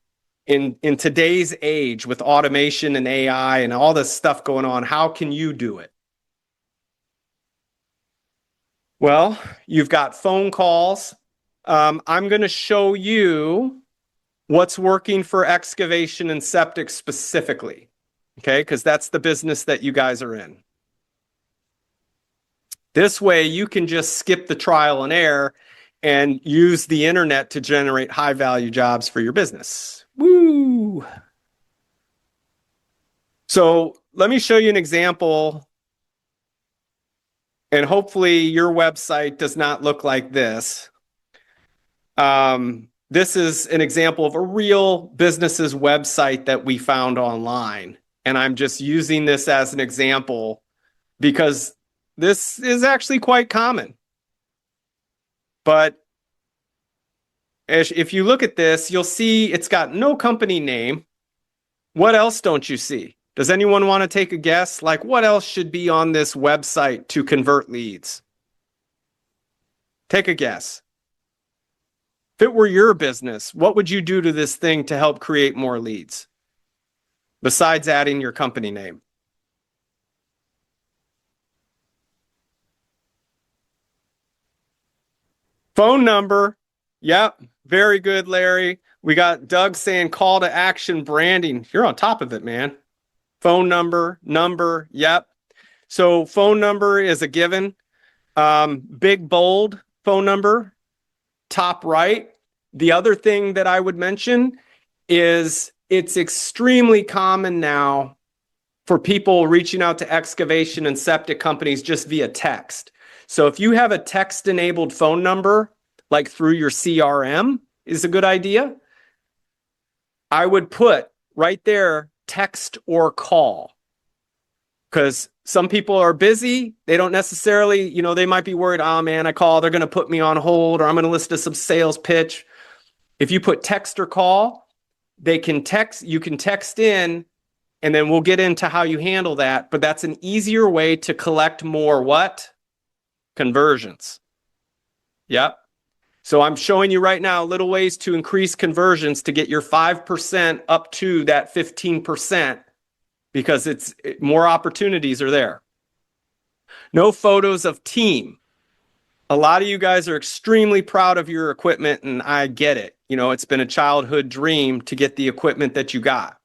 In today's age with automation and AI and all this stuff going on, how can you do it? Well, you've got phone calls. I'm going to show you what's working for excavation and septic specifically, okay? Because that's the business that you guys are in. This way, you can just skip the trial and error and use the internet to generate high-value jobs for your business. Woo! So let me show you an example, and hopefully your website does not look like this. This is an example of a real business's website that we found online, and I'm just using this as an example because this is actually quite common. But if you look at this, you'll see it's got no company name. What else don't you see? Does anyone want to take a guess? Like, what else should be on this website to convert leads? Take a guess. If it were your business, what would you do to this thing to help create more leads? Besides adding your company name. Phone number. Yep. Very good, Larry. We got Doug saying call to action branding. You're on top of it, man. Phone number. Yep. So phone number is a given. Big, bold phone number, top right. The other thing that I would mention is it's extremely common now for people reaching out to excavation and septic companies just via text. So if you have a text-enabled phone number, like through your CRM, is a good idea. I would put right there, text or call. Because some people are busy. They don't necessarily, they might be worried, oh man, I call, they're going to put me on hold, or I'm going to listen to some sales pitch. If you put text or call, you can text in, and then we'll get into how you handle that. But that's an easier way to collect more what? Conversions. Yep. So I'm showing you right now little ways to increase conversions to get your 5% up to that 15%, because more opportunities are there. No photos of team. A lot of you guys are extremely proud of your equipment, and I get it. It's been a childhood dream to get the equipment that you got.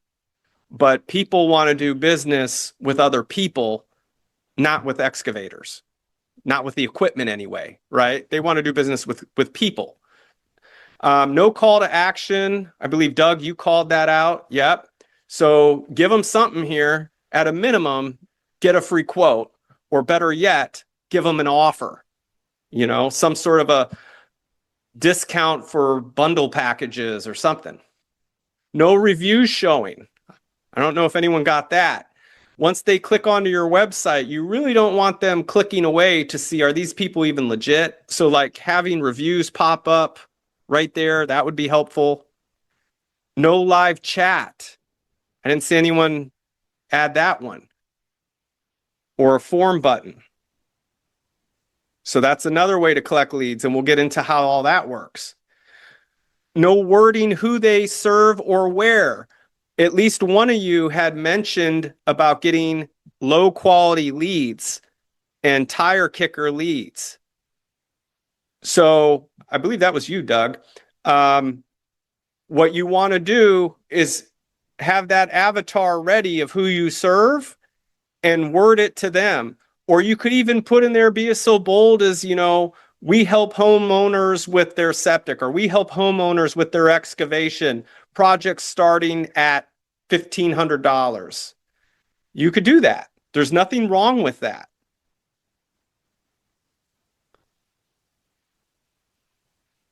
But people want to do business with other people, not with excavators. Not with the equipment anyway, right? They want to do business with people. No call to action. I believe, Doug, you called that out. Yep. So give them something here. At a minimum, get a free quote, or better yet, give them an offer. Some sort of a discount for bundle packages or something. No reviews showing. I don't know if anyone got that. Once they click onto your website, you really don't want them clicking away to see, are these people even legit? So like having reviews pop up right there, that would be helpful. No live chat. I didn't see anyone add that one. Or a form button. So that's another way to collect leads, and we'll get into how all that works. No wording who they serve or where. At least one of you had mentioned about getting low quality leads and tire kicker leads. So I believe that was you, Doug. What you want to do is have that avatar ready of who you serve, and word it to them. Or you could even put in there, be as so bold as, we help homeowners with their septic, or we help homeowners with their excavation projects starting at $1,500. You could do that. There's nothing wrong with that.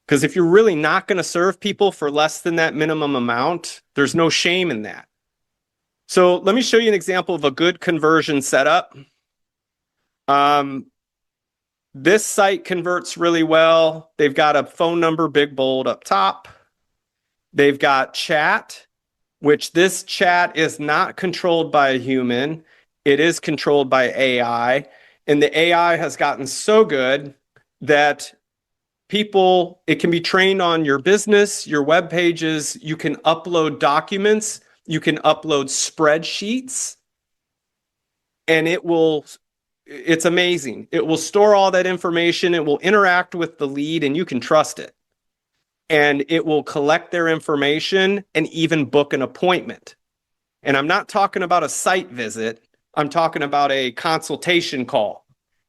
Because if you're really not going to serve people for less than that minimum amount, there's no shame in that. So let me show you an example of a good conversion setup. This site converts really well. They've got a phone number, big bold up top. They've got chat, which this chat is not controlled by a human. It is controlled by AI. And the AI has gotten so good that it can be trained on your business, your web pages. You can upload documents. You can upload spreadsheets. And it's amazing. It will store all that information. It will interact with the lead, and you can trust it. And it will collect their information and even book an appointment. And I'm not talking about a site visit. I'm talking about a consultation call.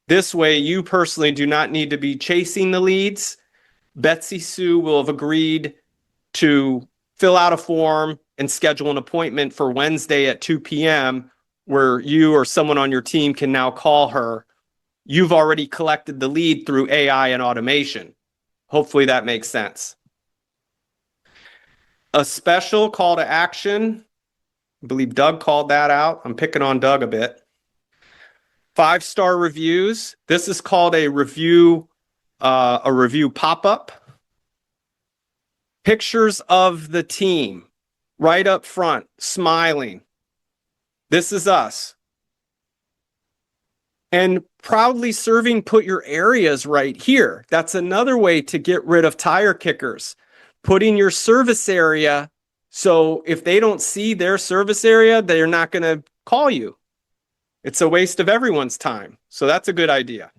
This way, you personally do not need to be chasing the leads. Betsy Sue will have agreed to fill out a form and schedule an appointment for Wednesday at 2 p.m. where you or someone on your team can now call her. You've already collected the lead through AI and automation. Hopefully that makes sense. A special call to action. I believe Doug called that out. I'm picking on Doug a bit. 5-star reviews. This is called a review pop-up. Pictures of the team right up front, smiling. This is us. And proudly serving, put your areas right here. That's another way to get rid of tire kickers. Putting your service area, so if they don't see their service area, they're not going to call you. It's a waste of everyone's time. So that's a good idea.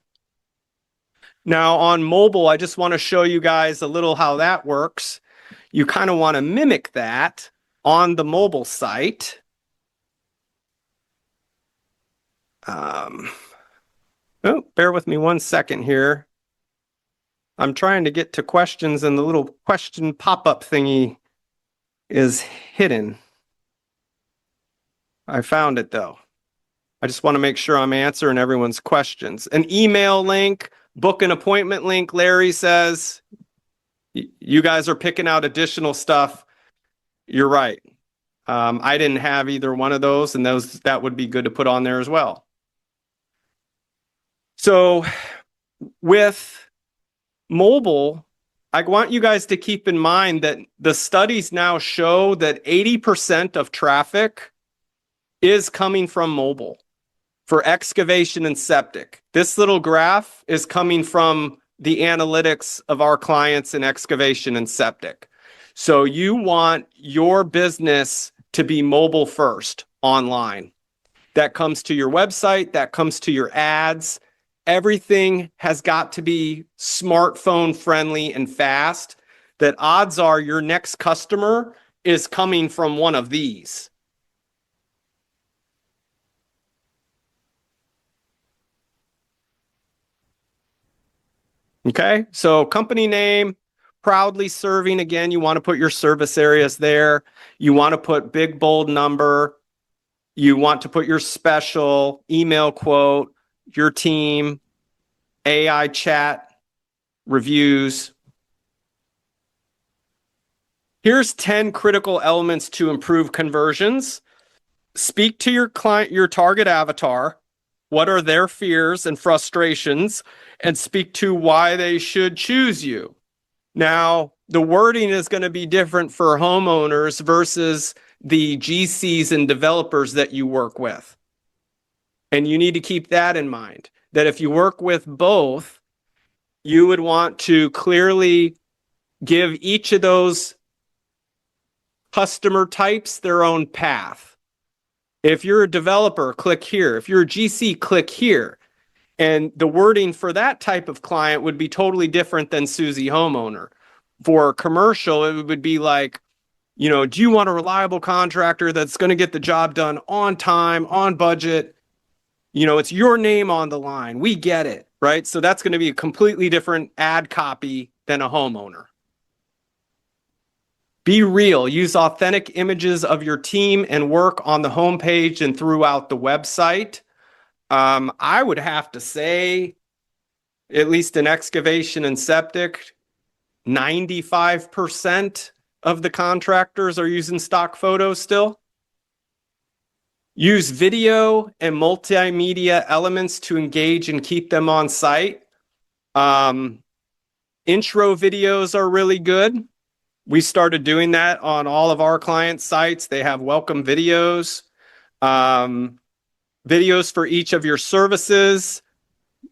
Now on mobile, I just want to show you guys a little how that works. You kind of want to mimic that on the mobile site. Bear with me 1 second here. I'm trying to get to questions and the little question pop-up thingy is hidden. I found it though. I just want to make sure I'm answering everyone's questions. An email link, book an appointment link, Larry says. You guys are picking out additional stuff. You're right. I didn't have either one of those, and that would be good to put on there as well. So with mobile, I want you guys to keep in mind that the studies now show that 80% of traffic is coming from mobile for excavation and septic. This little graph is coming from the analytics of our clients in excavation and septic. So you want your business to be mobile first online. That comes to your website, that comes to your ads. Everything has got to be smartphone friendly and fast. That odds are your next customer is coming from one of these. Okay, so company name, proudly serving. Again, you want to put your service areas there. You want to put big, bold number. You want to put your special, email quote, your team, AI chat, reviews. Here's 10 critical elements to improve conversions. Speak to your client, your target avatar. What are their fears and frustrations? And speak to why they should choose you. Now, the wording is going to be different for homeowners versus the GCs and developers that you work with. And you need to keep that in mind, that if you work with both, you would want to clearly give each of those customer types their own path. If you're a developer, click here. If you're a GC, click here. And the wording for that type of client would be totally different than Susie homeowner. For commercial, it would be like, do you want a reliable contractor that's going to get the job done on time, on budget? It's your name on the line. We get it, right? So that's going to be a completely different ad copy than a homeowner. Be real. Use authentic images of your team and work on the homepage and throughout the website. I would have to say, at least in excavation and septic, 95% of the contractors are using stock photos still. Use video and multimedia elements to engage and keep them on site. Intro videos are really good. We started doing that on all of our client sites. They have welcome videos, videos for each of your services.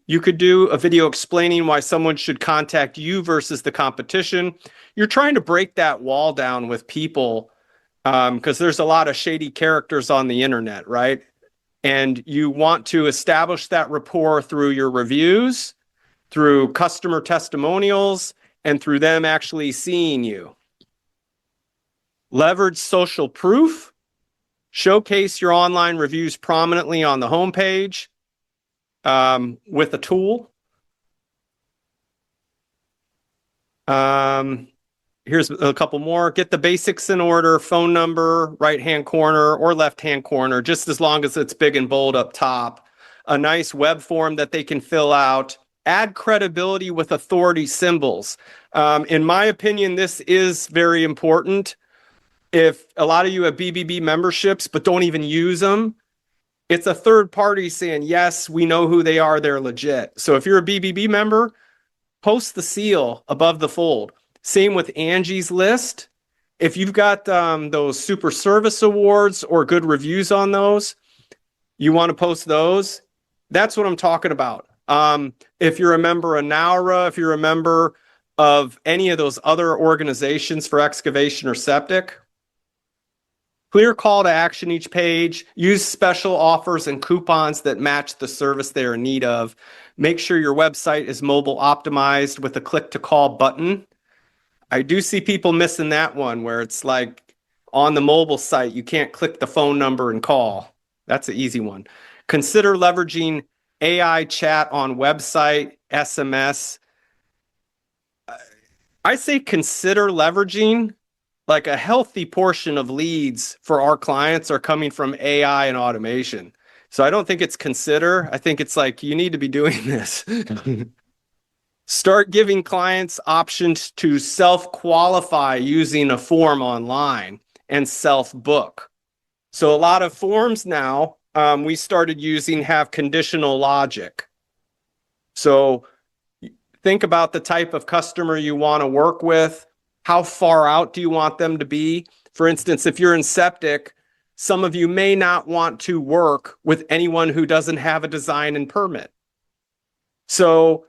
You could do a video explaining why someone should contact you versus the competition. You're trying to break that wall down with people because there's a lot of shady characters on the internet, right? And you want to establish that rapport through your reviews, through customer testimonials, and through them actually seeing you. Leverage social proof. Showcase your online reviews prominently on the homepage with a tool. Here's a couple more. Get the basics in order. Phone number, right-hand corner or left-hand corner, just as long as it's big and bold up top. A nice web form that they can fill out. Add credibility with authority symbols. In my opinion, this is very important. If a lot of you have BBB memberships but don't even use them, it's a third party saying, yes, we know who they are, they're legit. So if you're a BBB member, post the seal above the fold. Same with Angie's List. If you've got those super service awards or good reviews on those, you want to post those. That's what I'm talking about. If you're a member of NAURA, if you're a member of any of those other organizations for excavation or septic, clear call to action each page. Use special offers and coupons that match the service they're in need of. Make sure your website is mobile optimized with a click to call button. I do see people missing that one where it's like on the mobile site, you can't click the phone number and call. That's an easy one. Consider leveraging AI chat on website, SMS. I say consider leveraging. Like a healthy portion of leads for our clients are coming from AI and automation. So I don't think it's consider. I think it's like, you need to be doing this. Start giving clients options to self-qualify using a form online and self-book. So a lot of forms now we started using have conditional logic. So think about the type of customer you want to work with. How far out do you want them to be? For instance, if you're in septic, some of you may not want to work with anyone who doesn't have a design and permit. So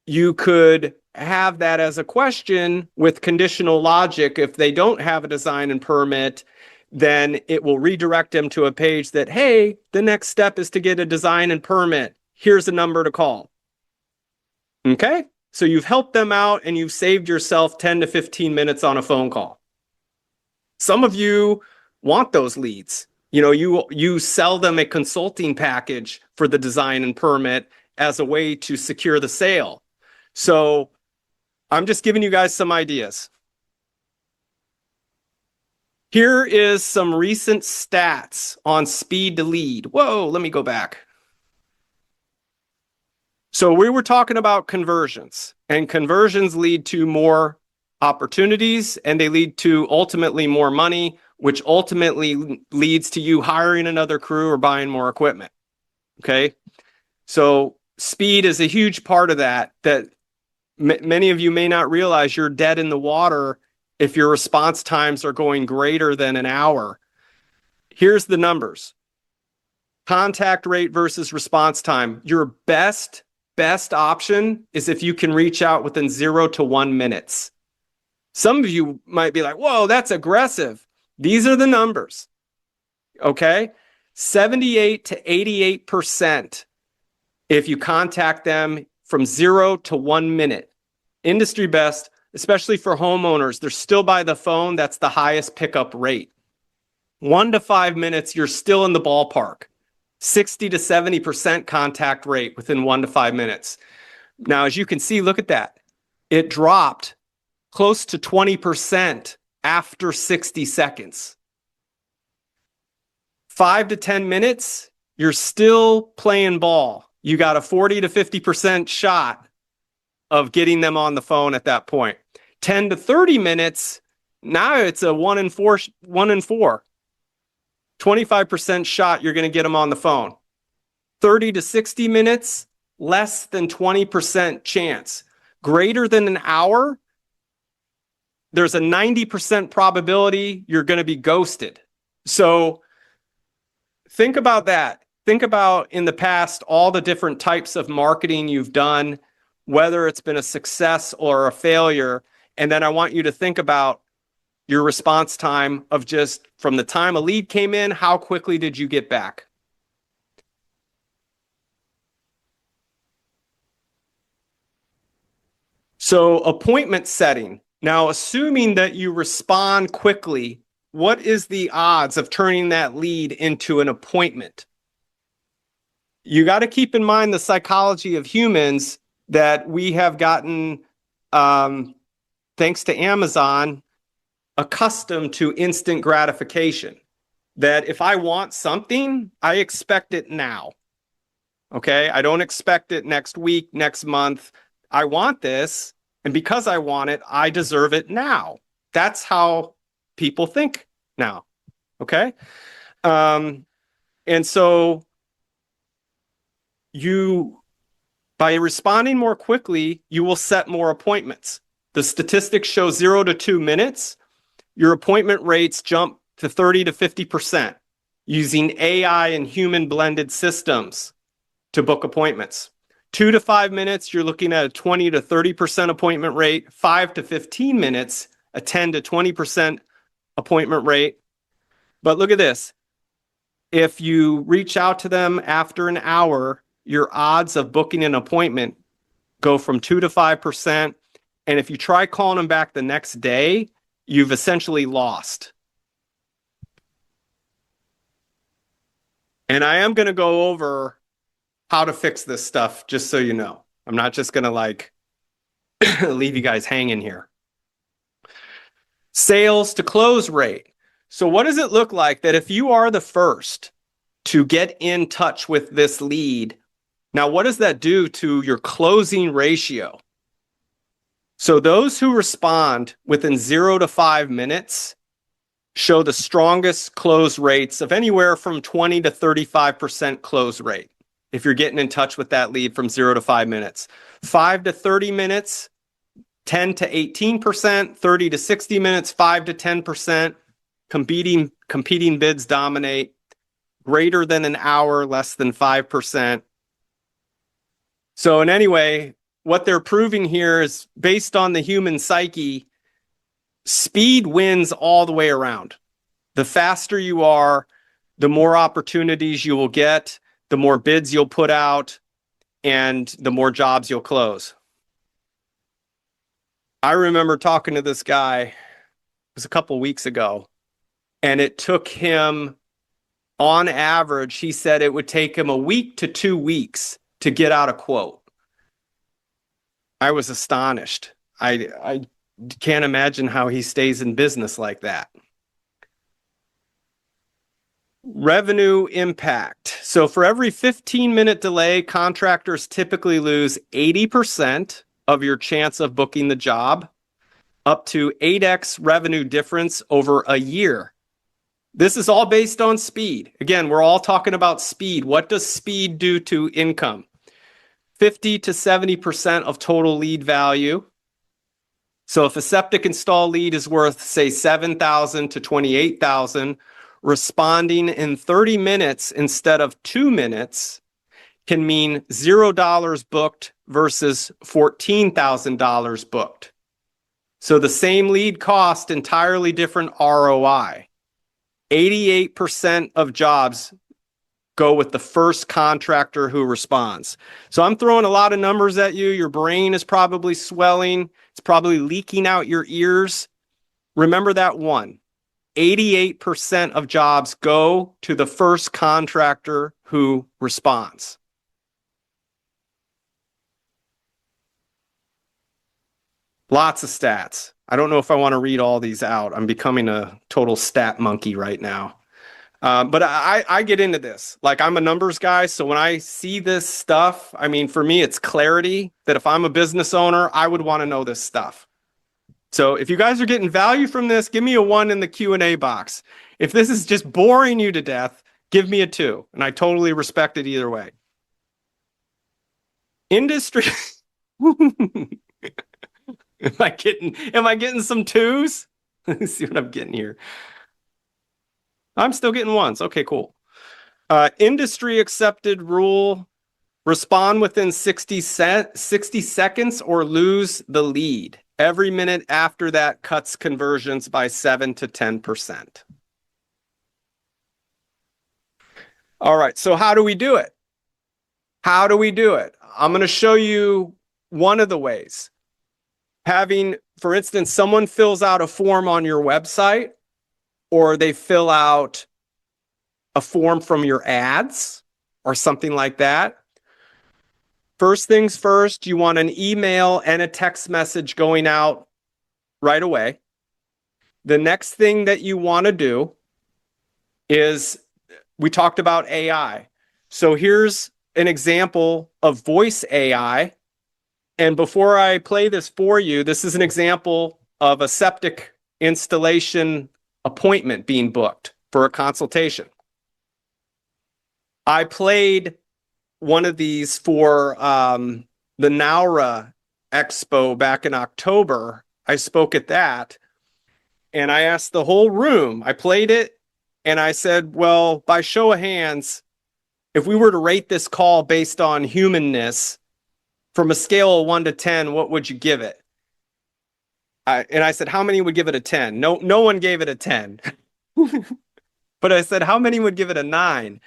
you could have that as a question with conditional logic. If they don't have a design and permit, then it will redirect them to a page that, hey, the next step is to get a design and permit. Here's a number to call. Okay? So you've helped them out and you've saved yourself 10 to 15 minutes on a phone call. Some of you want those leads. You sell them a consulting package for the design and permit as a way to secure the sale. So I'm just giving you guys some ideas. Here is some recent stats on speed to lead. Whoa, let me go back. So we were talking about conversions, and conversions lead to more opportunities, and they lead to ultimately more money, which ultimately leads to you hiring another crew or buying more equipment. Okay. So speed is a huge part of that many of you may not realize. You're dead in the water if your response times are going greater than an hour. Here's the numbers. Contact rate versus response time. Your best option is if you can reach out within 0 to 1 minutes. Some of you might be like, whoa, that's aggressive. These are the numbers. Okay. 78 to 88% if you contact them from 0 to 1 minute. Industry best, especially for homeowners. They're still by the phone. That's the highest pickup rate. 1 to 5 minutes, you're still in the ballpark. 60 to 70% contact rate within 1 to 5 minutes. Now, as you can see, look at that. It dropped close to 20% after 60 seconds. 5 to 10 minutes, you're still playing ball. You got a 40 to 50% shot of getting them on the phone at that point. 10 to 30 minutes, now it's a 1 in 4. 25% shot you're going to get them on the phone. 30 to 60 minutes, less than 20% chance. Greater than an hour, there's a 90% probability you're going to be ghosted. So think about that. Think about in the past all the different types of marketing you've done, whether it's been a success or a failure. And then I want you to think about your response time of just from the time a lead came in, how quickly did you get back? So appointment setting. Now, assuming that you respond quickly, what is the odds of turning that lead into an appointment? You got to keep in mind the psychology of humans that we have gotten, thanks to Amazon, accustomed to instant gratification. That if I want something, I expect it now. Okay? I don't expect it next week, next month. I want this, and because I want it, I deserve it now. That's how people think now. Okay? And so by responding more quickly, you will set more appointments. The statistics show 0 to 2 minutes. Your appointment rates jump to 30 to 50% using AI and human blended systems to book appointments. 2 to 5 minutes, you're looking at a 20 to 30% appointment rate. 5 to 15 minutes, a 10 to 20% appointment rate. But look at this. If you reach out to them after an hour, your odds of booking an appointment go from 2 to 5%. And if you try calling them back the next day, you've essentially lost. And I am going to go over how to fix this stuff, just so you know. I'm not just going to leave you guys hanging here. Sales to close rate. So what does it look like that if you are the first to get in touch with this lead, now what does that do to your closing ratio? So those who respond within 0 to 5 minutes show the strongest close rates of anywhere from 20 to 35% close rate. If you're getting in touch with that lead from 0 to 5 minutes, 5 to 30 minutes, 10 to 18%, 30 to 60 minutes, 5 to 10%, competing bids dominate, greater than an hour, less than 5%. So in any way, what they're proving here is based on the human psyche, speed wins all the way around. The faster you are, the more opportunities you will get, the more bids you'll put out, and the more jobs you'll close. I remember talking to this guy, it was a couple weeks ago, and it took him, on average, he said it would take him a week to 2 weeks to get out a quote. I was astonished. I can't imagine how he stays in business like that. Revenue impact. So for every 15-minute delay, contractors typically lose 80% of your chance of booking the job, up to 8x revenue difference over a year. This is all based on speed. Again, we're all talking about speed. What does speed do to income? 50 to 70% of total lead value. So if a septic install lead is worth, say, $7,000 to $28,000, responding in 30 minutes instead of 2 minutes can mean $0 booked versus $14,000 booked. So the same lead cost, entirely different ROI. 88% of jobs go with the first contractor who responds. So I'm throwing a lot of numbers at you. Your brain is probably swelling. It's probably leaking out your ears. Remember that one. 88% of jobs go to the first contractor who responds. Lots of stats. I don't know if I want to read all these out. I'm becoming a total stat monkey right now. But I get into this. Like, I'm a numbers guy, so when I see this stuff, I mean, for me, it's clarity that if I'm a business owner, I would want to know this stuff. So if you guys are getting value from this, give me a 1 in the Q&A box. If this is just boring you to death, give me a 2, and I totally respect it either way. Industry. Am I getting some 2s? Let's see what I'm getting here. I'm still getting 1s. Okay, cool. Industry accepted rule: respond within 60 seconds or lose the lead. Every minute after that cuts conversions by 7 to 10%. All right, so how do we do it? How do we do it? I'm going to show you one of the ways. Having, for instance, someone fills out a form on your website, or they fill out a form from your ads or something like that. First things first, you want an email and a text message going out right away. The next thing that you want to do is, we talked about AI. So here's an example of voice AI. And before I play this for you, this is an example of a septic installation appointment being booked for a consultation. I played one of these for the Naura Expo back in October. I spoke at that, and I asked the whole room. I played it, and I said, well, by show of hands, if we were to rate this call based on humanness, from a scale of 1 to 10, what would you give it? And I said, how many would give it a 10? No one gave it a 10. But I said, how many would give it a 9?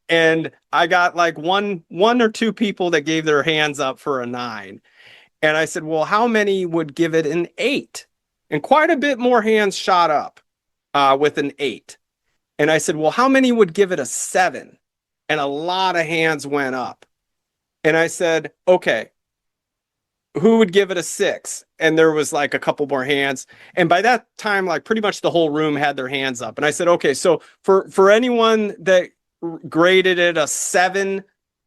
And I got like one or two people that gave their hands up for a 9. And I said, well, how many would give it an 8? And quite a bit more hands shot up with an 8. And I said, well, how many would give it a 7? And a lot of hands went up. And I said, okay, who would give it a 6? And there was like a couple more hands. And by that time, like pretty much the whole room had their hands up. And I said, okay, so for anyone that graded it a 7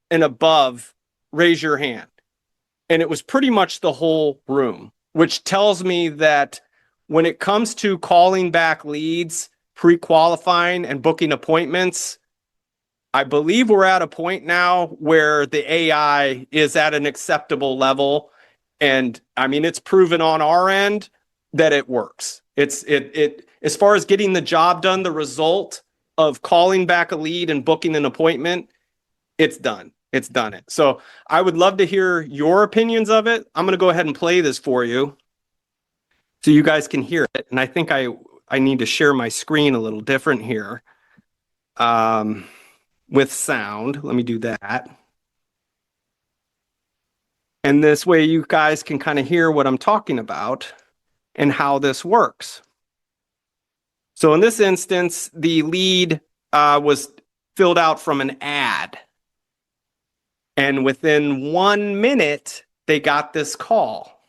and above, raise your hand. And it was pretty much the whole room, which tells me that when it comes to calling back leads, pre-qualifying and booking appointments, I believe we're at a point now where the AI is at an acceptable level. And I mean, it's proven on our end that it works. It as far as getting the job done, the result of calling back a lead and booking an appointment, it's done. It's done it. So I would love to hear your opinions of it. I'm going to go ahead and play this for you so you guys can hear it. And I think I need to share my screen a little different here with sound. Let me do that. And this way you guys can kind of hear what I'm talking about and how this works. So in this instance, the lead was filled out from an ad. And within 1 minute, they got this call.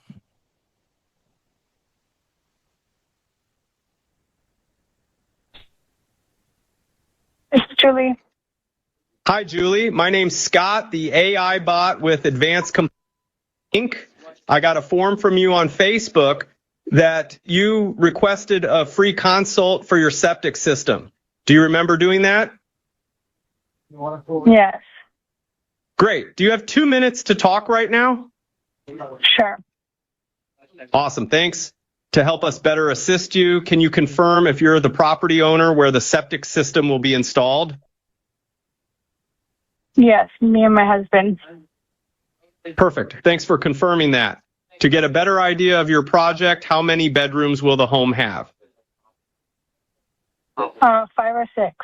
It's Julie. Hi, Julie. My name's Scott, the AI bot with Advanced Inc. I got a form from you on Facebook that you requested a free consult for your septic system. Do you remember doing that? Yes. Great. Do you have 2 minutes to talk right now? Sure. Awesome. Thanks. To help us better assist you, can you confirm if you're the property owner where the septic system will be installed? Yes, me and my husband. Perfect. Thanks for confirming that. To get a better idea of your project, how many bedrooms will the home have? 5 or 6.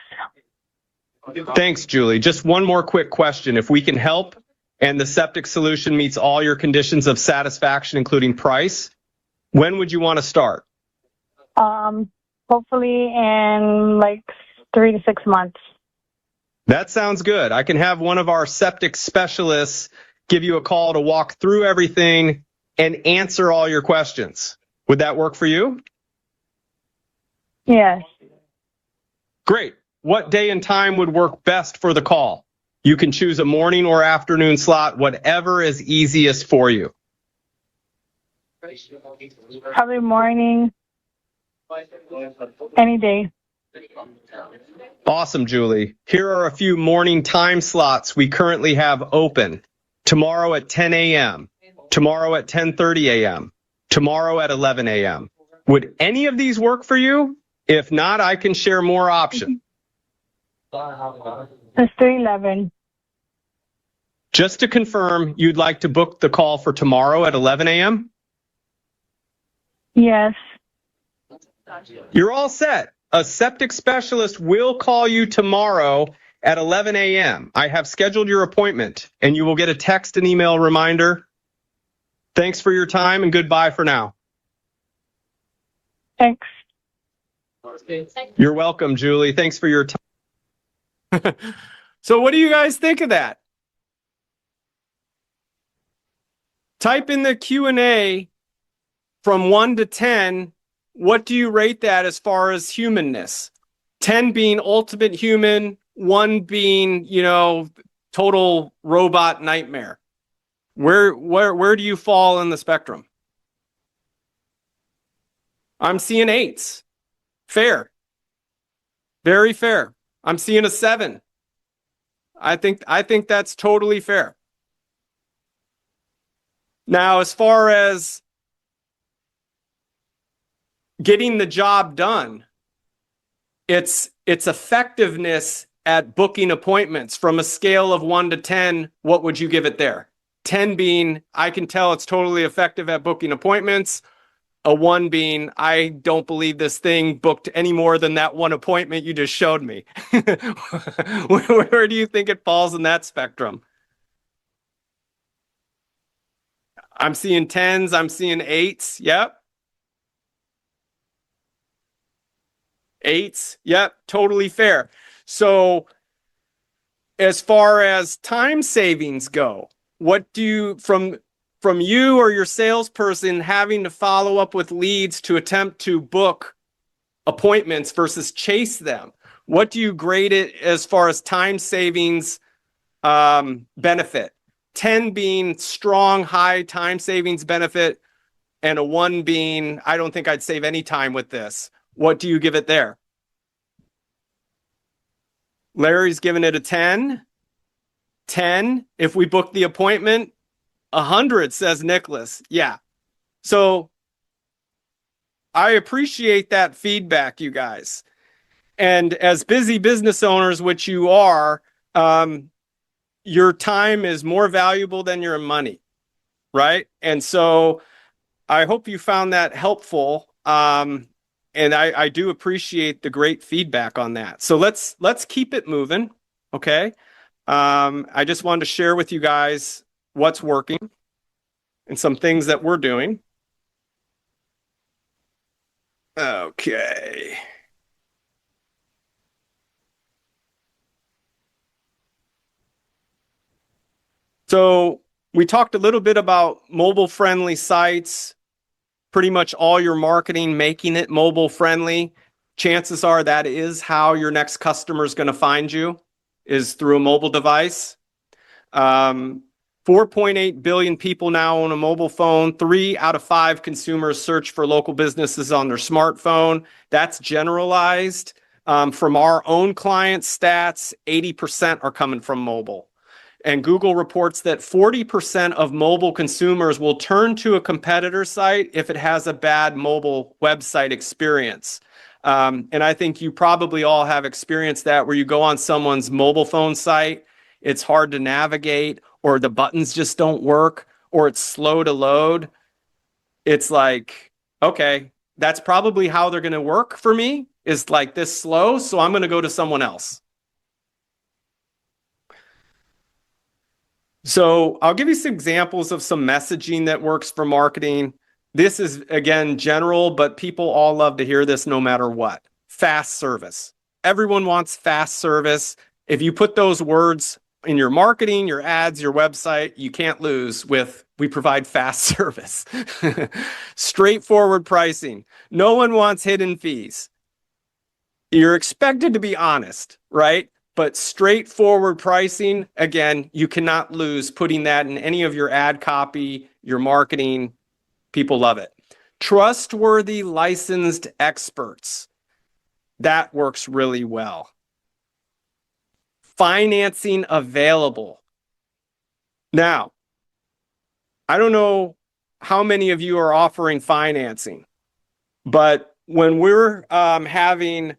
Thanks, Julie. Just one more quick question. If we can help and the septic solution meets all your conditions of satisfaction, including price, when would you want to start? Well, Hopefully in like 3 to 6 months. That sounds good. I can have one of our septic specialists give you a call to walk through everything and answer all your questions. Would that work for you? Yes. Great. What day and time would work best for the call? You can choose a morning or afternoon slot, whatever is easiest for you. Probably morning. Any day. Awesome, Julie. Here are a few morning time slots we currently have open. Tomorrow at 10 a.m., tomorrow at 10:30 a.m., tomorrow at 11 a.m. Would any of these work for you? If not, I can share more options. It's 3:11. Just to confirm, you'd like to book the call for tomorrow at 11 a.m.? Yes. You're all set. A septic specialist will call you tomorrow at 11 a.m. I have scheduled your appointment, and you will get a text and email reminder. Thanks for your time, and goodbye for now. Thanks. You're welcome, Julie. Thanks for your time. So what do you guys think of that? Type in the Q&A from 1 to 10. What do you rate that as far as humanness? 10 being ultimate human, 1 being, total robot nightmare. Where do you fall in the spectrum? I'm seeing 8s. Fair. Very fair. I'm seeing a 7. I think that's totally fair. Now, as far as getting the job done, its effectiveness at booking appointments from a scale of 1 to 10, what would you give it there? 10 being, I can tell it's totally effective at booking appointments. A 1 being, I don't believe this thing booked any more than that one appointment you just showed me. Where do you think it falls in that spectrum? I'm seeing 10s. I'm seeing 8s. Yep. 8s. Yep. Totally fair. So as far as time savings go, what do you, from you or your salesperson having to follow up with leads to attempt to book appointments versus chase them, what do you grade it as far as time savings benefit? 10 being strong, high time savings benefit, and a 1 being, I don't think I'd save any time with this. What do you give it there? Larry's giving it a 10. 10. If we book the appointment, 100, says Nicholas. Yeah. So I appreciate that feedback, you guys. And as busy business owners, which you are, your time is more valuable than your money, right? And so I hope you found that helpful. And I do appreciate the great feedback on that. So let's keep it moving. Okay. I just wanted to share with you guys what's working and some things that we're doing. Okay. So we talked a little bit about mobile friendly sites, pretty much all your marketing, making it mobile friendly. Chances are that is how your next customer is going to find you, is through a mobile device. 4.8 billion people now own a mobile phone. 3 out of 5 consumers search for local businesses on their smartphone. That's generalized. From our own client stats, 80% are coming from mobile. And Google reports that 40% of mobile consumers will turn to a competitor site if it has a bad mobile website experience. And I think you probably all have experienced that, where you go on someone's mobile phone site, it's hard to navigate, or the buttons just don't work, or it's slow to load. It's like, okay, that's probably how they're going to work for me, is like this slow, so I'm going to go to someone else. So I'll give you some examples of some messaging that works for marketing. This is, again, general, but people all love to hear this no matter what. Fast service. Everyone wants fast service. If you put those words in your marketing, your ads, your website, you can't lose with we provide fast service. Straightforward pricing. No one wants hidden fees. You're expected to be honest, right? But straightforward pricing, again, you cannot lose putting that in any of your ad copy, your marketing. People love it. Trustworthy, licensed experts. That works really well. Financing available. Now, I don't know how many of you are offering financing, but when we're having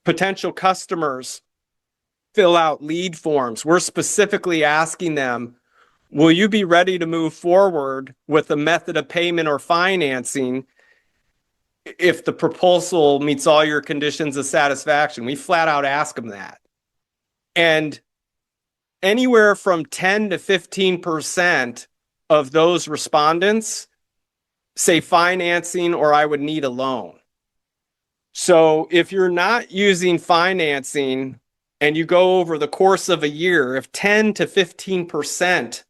potential customers fill out lead forms, we're specifically asking them, will you be ready to move forward with a method of payment or financing if the proposal meets all your conditions of satisfaction? We flat out ask them that. And anywhere from 10 to 15% of those respondents say financing or I would need a loan. So if you're not using financing and you go over the course of a year, if 10 to 15%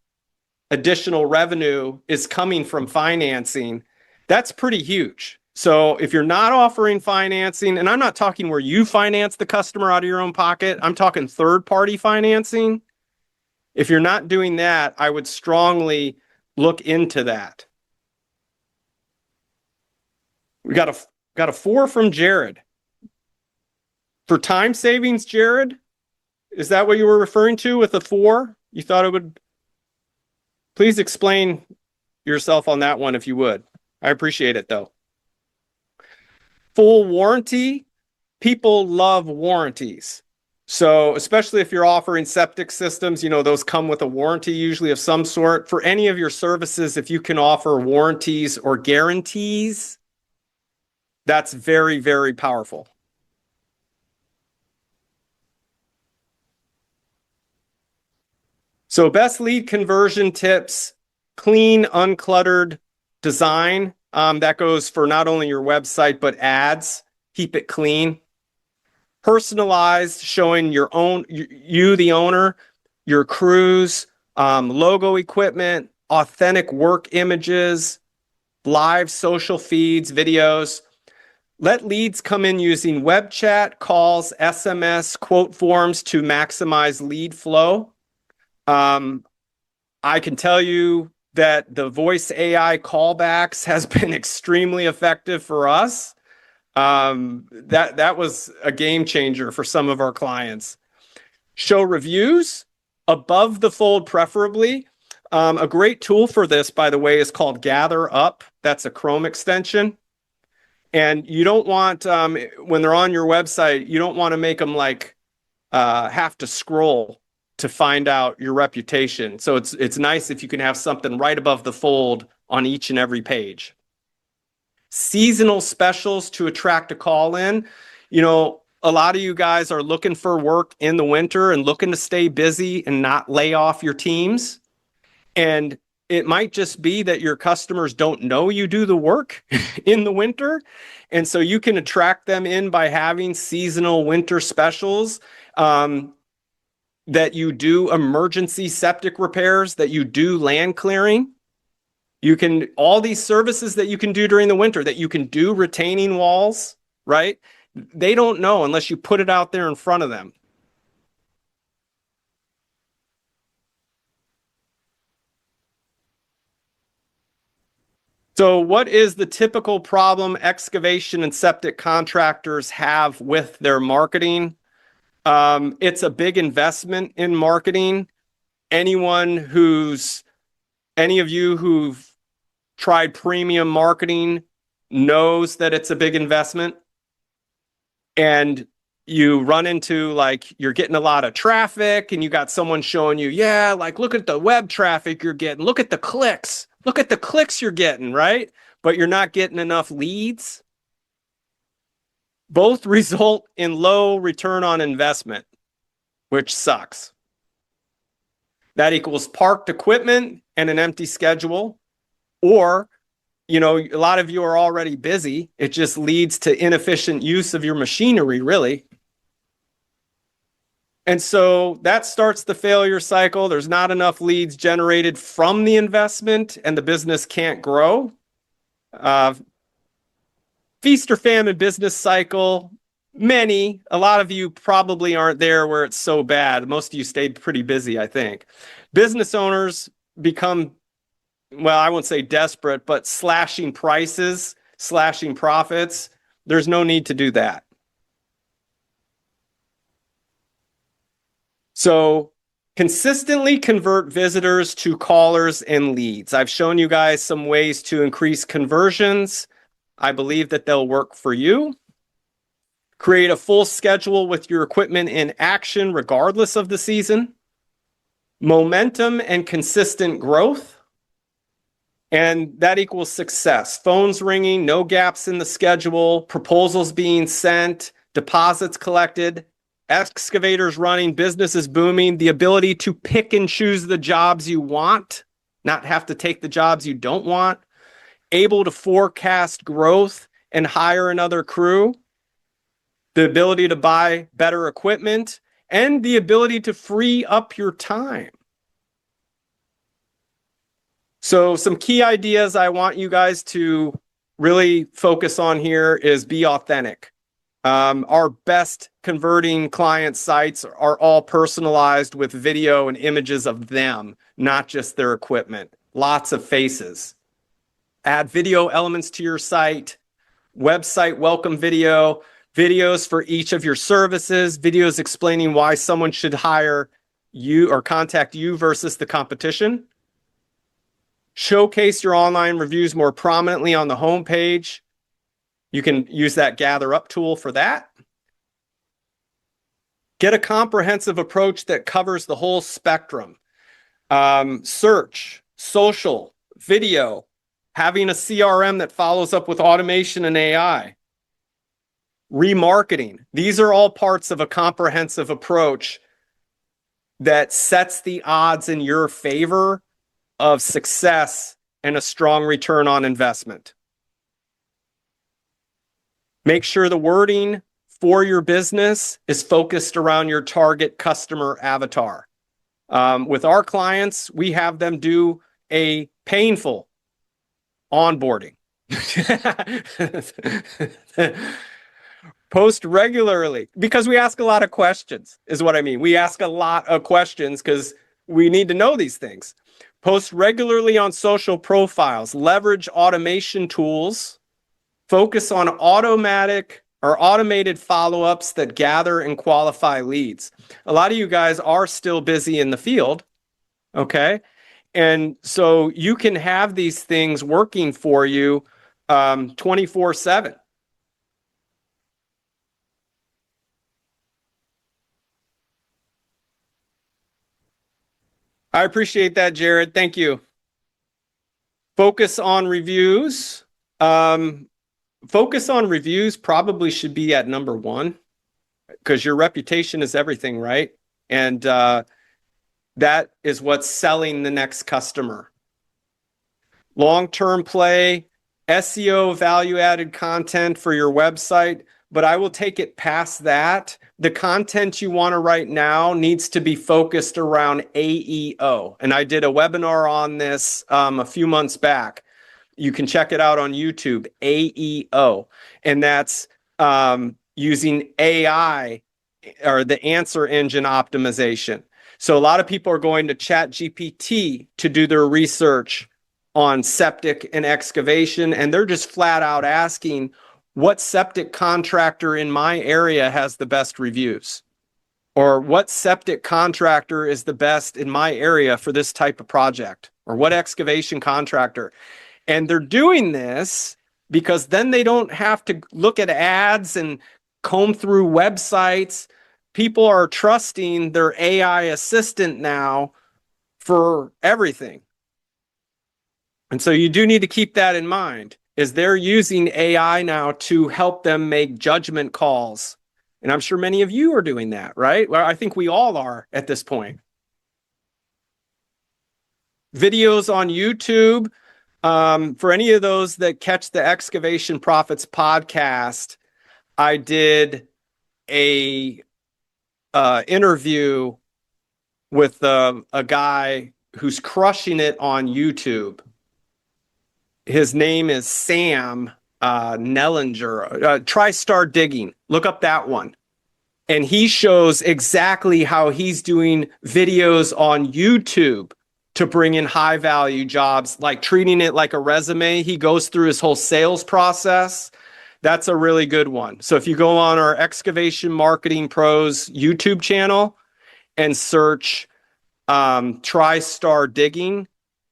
additional revenue is coming from financing, that's pretty huge. So if you're not offering financing, and I'm not talking where you finance the customer out of your own pocket, I'm talking third-party financing. If you're not doing that, I would strongly look into that. We got a 4 from Jared. For time savings, Jared, is that what you were referring to with a 4? You thought it would? Please explain yourself on that one if you would. I appreciate it though. Full warranty. People love warranties. So especially if you're offering septic systems, those come with a warranty usually of some sort. For any of your services, if you can offer warranties or guarantees, that's very, very powerful. So best lead conversion tips, clean, uncluttered design. That goes for not only your website, but ads. Keep it clean. Personalized, showing your own, you the owner, your crews, logo equipment, authentic work images, live social feeds, videos. Let leads come in using web chat, calls, SMS, quote forms to maximize lead flow. I can tell you that the voice AI callbacks has been extremely effective for us. That was a game changer for some of our clients. Show reviews above the fold, preferably. A great tool for this, by the way, is called Gather Up. That's a Chrome extension. And you don't want, when they're on your website, you don't want to make them have to scroll to find out your reputation. So it's nice if you can have something right above the fold on each and every page. Seasonal specials to attract a call in. A lot of you guys are looking for work in the winter and looking to stay busy and not lay off your teams. And it might just be that your customers don't know you do the work in the winter. And so you can attract them in by having seasonal winter specials, that you do emergency septic repairs, that you do land clearing. All these services that you can do during the winter, that you can do retaining walls, right? They don't know unless you put it out there in front of them. So what is the typical problem excavation and septic contractors have with their marketing? It's a big investment in marketing. Any of you who've tried premium marketing knows that it's a big investment. And you run into you're getting a lot of traffic and you got someone showing you, look at the web traffic you're getting, look at the clicks you're getting, right? But you're not getting enough leads. Both result in low return on investment, which sucks. That equals parked equipment and an empty schedule. Or, a lot of you are already busy. It just leads to inefficient use of your machinery, really. And so that starts the failure cycle. There's not enough leads generated from the investment, and the business can't grow. Feast or famine business cycle. A lot of you probably aren't there where it's so bad. Most of you stayed pretty busy, I think. Business owners become, well, I won't say desperate, but slashing prices, slashing profits. There's no need to do that. So consistently convert visitors to callers and leads. I've shown you guys some ways to increase conversions. I believe that they'll work for you. Create a full schedule with your equipment in action regardless of the season. Momentum and consistent growth. And that equals success. Phones ringing, no gaps in the schedule, proposals being sent, deposits collected, excavators running, business is booming, the ability to pick and choose the jobs you want, not have to take the jobs you don't want, able to forecast growth and hire another crew, the ability to buy better equipment, and the ability to free up your time. So some key ideas I want you guys to really focus on here is be authentic. Our best converting client sites are all personalized with video and images of them, not just their equipment. Lots of faces. Add video elements to your site, website welcome video, videos for each of your services, videos explaining why someone should hire you or contact you versus the competition. Showcase your online reviews more prominently on the homepage. You can use that gather up tool for that. Get a comprehensive approach that covers the whole spectrum. Search, social, video, having a CRM that follows up with automation and AI. Remarketing. These are all parts of a comprehensive approach that sets the odds in your favor of success and a strong return on investment. Make sure the wording for your business is focused around your target customer avatar. With our clients, we have them do a painful onboarding. Post regularly because we ask a lot of questions, is what I mean. We ask a lot of questions because we need to know these things. Post regularly on social profiles, leverage automation tools, focus on automatic or automated follow-ups that gather and qualify leads. A lot of you guys are still busy in the field, okay? And so you can have these things working for you 24/7. I appreciate that, Jared. Thank you. Focus on reviews. Focus on reviews probably should be at number one because your reputation is everything, right? And that is what's selling the next customer. Long-term play, SEO value-added content for your website, but I will take it past that. The content you want to write now needs to be focused around AEO. And I did a webinar on this a few months back. You can check it out on YouTube, AEO. And that's using AI or the answer engine optimization. So a lot of people are going to ChatGPT to do their research on septic and excavation, and they're just flat out asking, what septic contractor in my area has the best reviews? Or what septic contractor is the best in my area for this type of project? Or what excavation contractor? And they're doing this because then they don't have to look at ads and comb through websites. People are trusting their AI assistant now for everything. And so you do need to keep that in mind, is they're using AI now to help them make judgment calls. And I'm sure many of you are doing that, right? Well, I think we all are at this point. videos on YouTube. For any of those that catch the Excavation Profits podcast, I did a interview with a guy who's crushing it on YouTube. His name is Sam Nellinger. TriStar Digging. Look up that one. And he shows exactly how he's doing videos on YouTube to bring in high value jobs, like treating it like a resume. He goes through his whole sales process. That's a really good one. So if you go on our Excavation Marketing Pros YouTube channel and search TriStar Digging,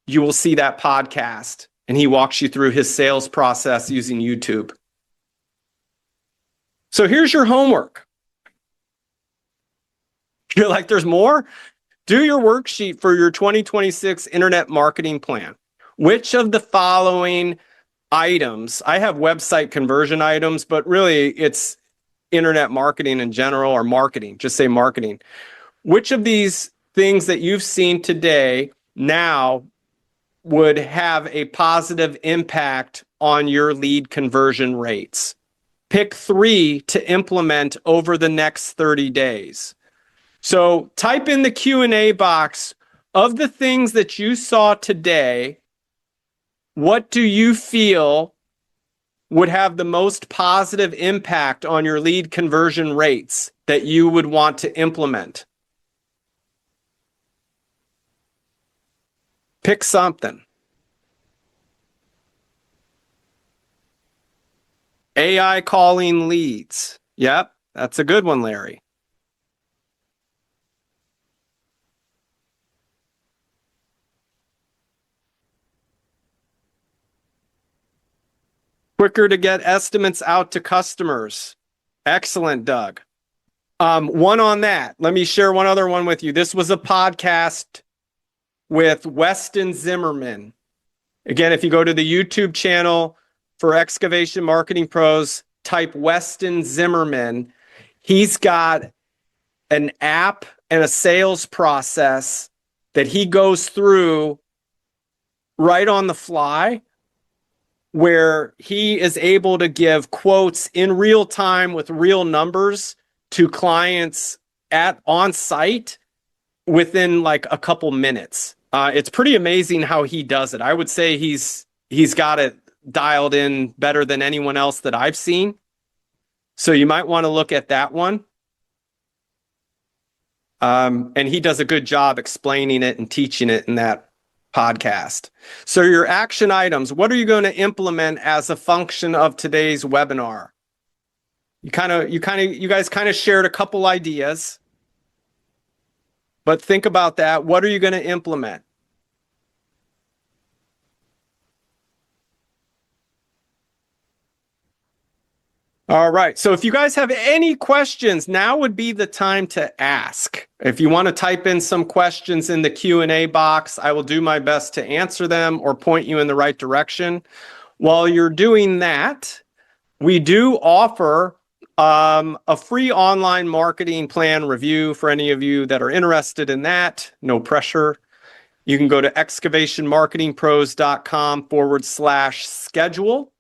you will see that podcast. And he walks you through his sales process using YouTube. So here's your homework. You're like, there's more? Do your worksheet for your 2026 internet marketing plan. Which of the following items, I have website conversion items, but really it's internet marketing in general, or marketing, just say marketing. Which of these things that you've seen today now would have a positive impact on your lead conversion rates? Pick 3 to implement over the next 30 days. So type in the Q&A box, of the things that you saw today, what do you feel would have the most positive impact on your lead conversion rates that you would want to implement? Pick something. AI calling leads. Yep, that's a good one, Larry. Quicker to get estimates out to customers. Excellent, Doug. One on that. Let me share one other one with you. This was a podcast with Weston Zimmerman. Again, if you go to the YouTube channel for Excavation Marketing Pros, type Weston Zimmerman. He's got an app and a sales process that he goes through right on the fly, where he is able to give quotes in real time with real numbers to clients on site within like a couple minutes. It's pretty amazing how he does it. I would say he's got it dialed in better than anyone else that I've seen. So you might want to look at that one. And he does a good job explaining it and teaching it in that podcast. So your action items, what are you going to implement as a function of today's webinar? You guys kind of shared a couple ideas, but think about that. What are you going to implement? All right. So if you guys have any questions, now would be the time to ask. If you want to type in some questions in the Q&A box, I will do my best to answer them or point you in the right direction. While you're doing that, we do offer a free online marketing plan review for any of you that are interested in that. No pressure. You can go to excavationmarketingpros.com/schedule.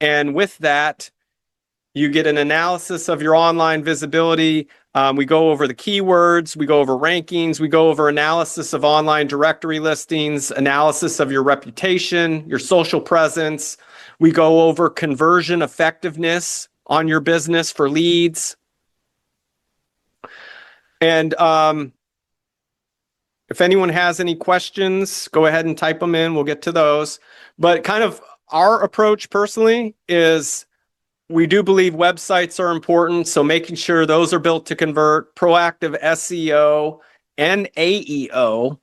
And with that, you get an analysis of your online visibility. We go over the keywords, we go over rankings, we go over analysis of online directory listings, analysis of your reputation, your social presence. We go over conversion effectiveness on your business for leads. And if anyone has any questions, go ahead and type them in. We'll get to those. But kind of our approach personally is, we do believe websites are important, so making sure those are built to convert, proactive SEO and AEO,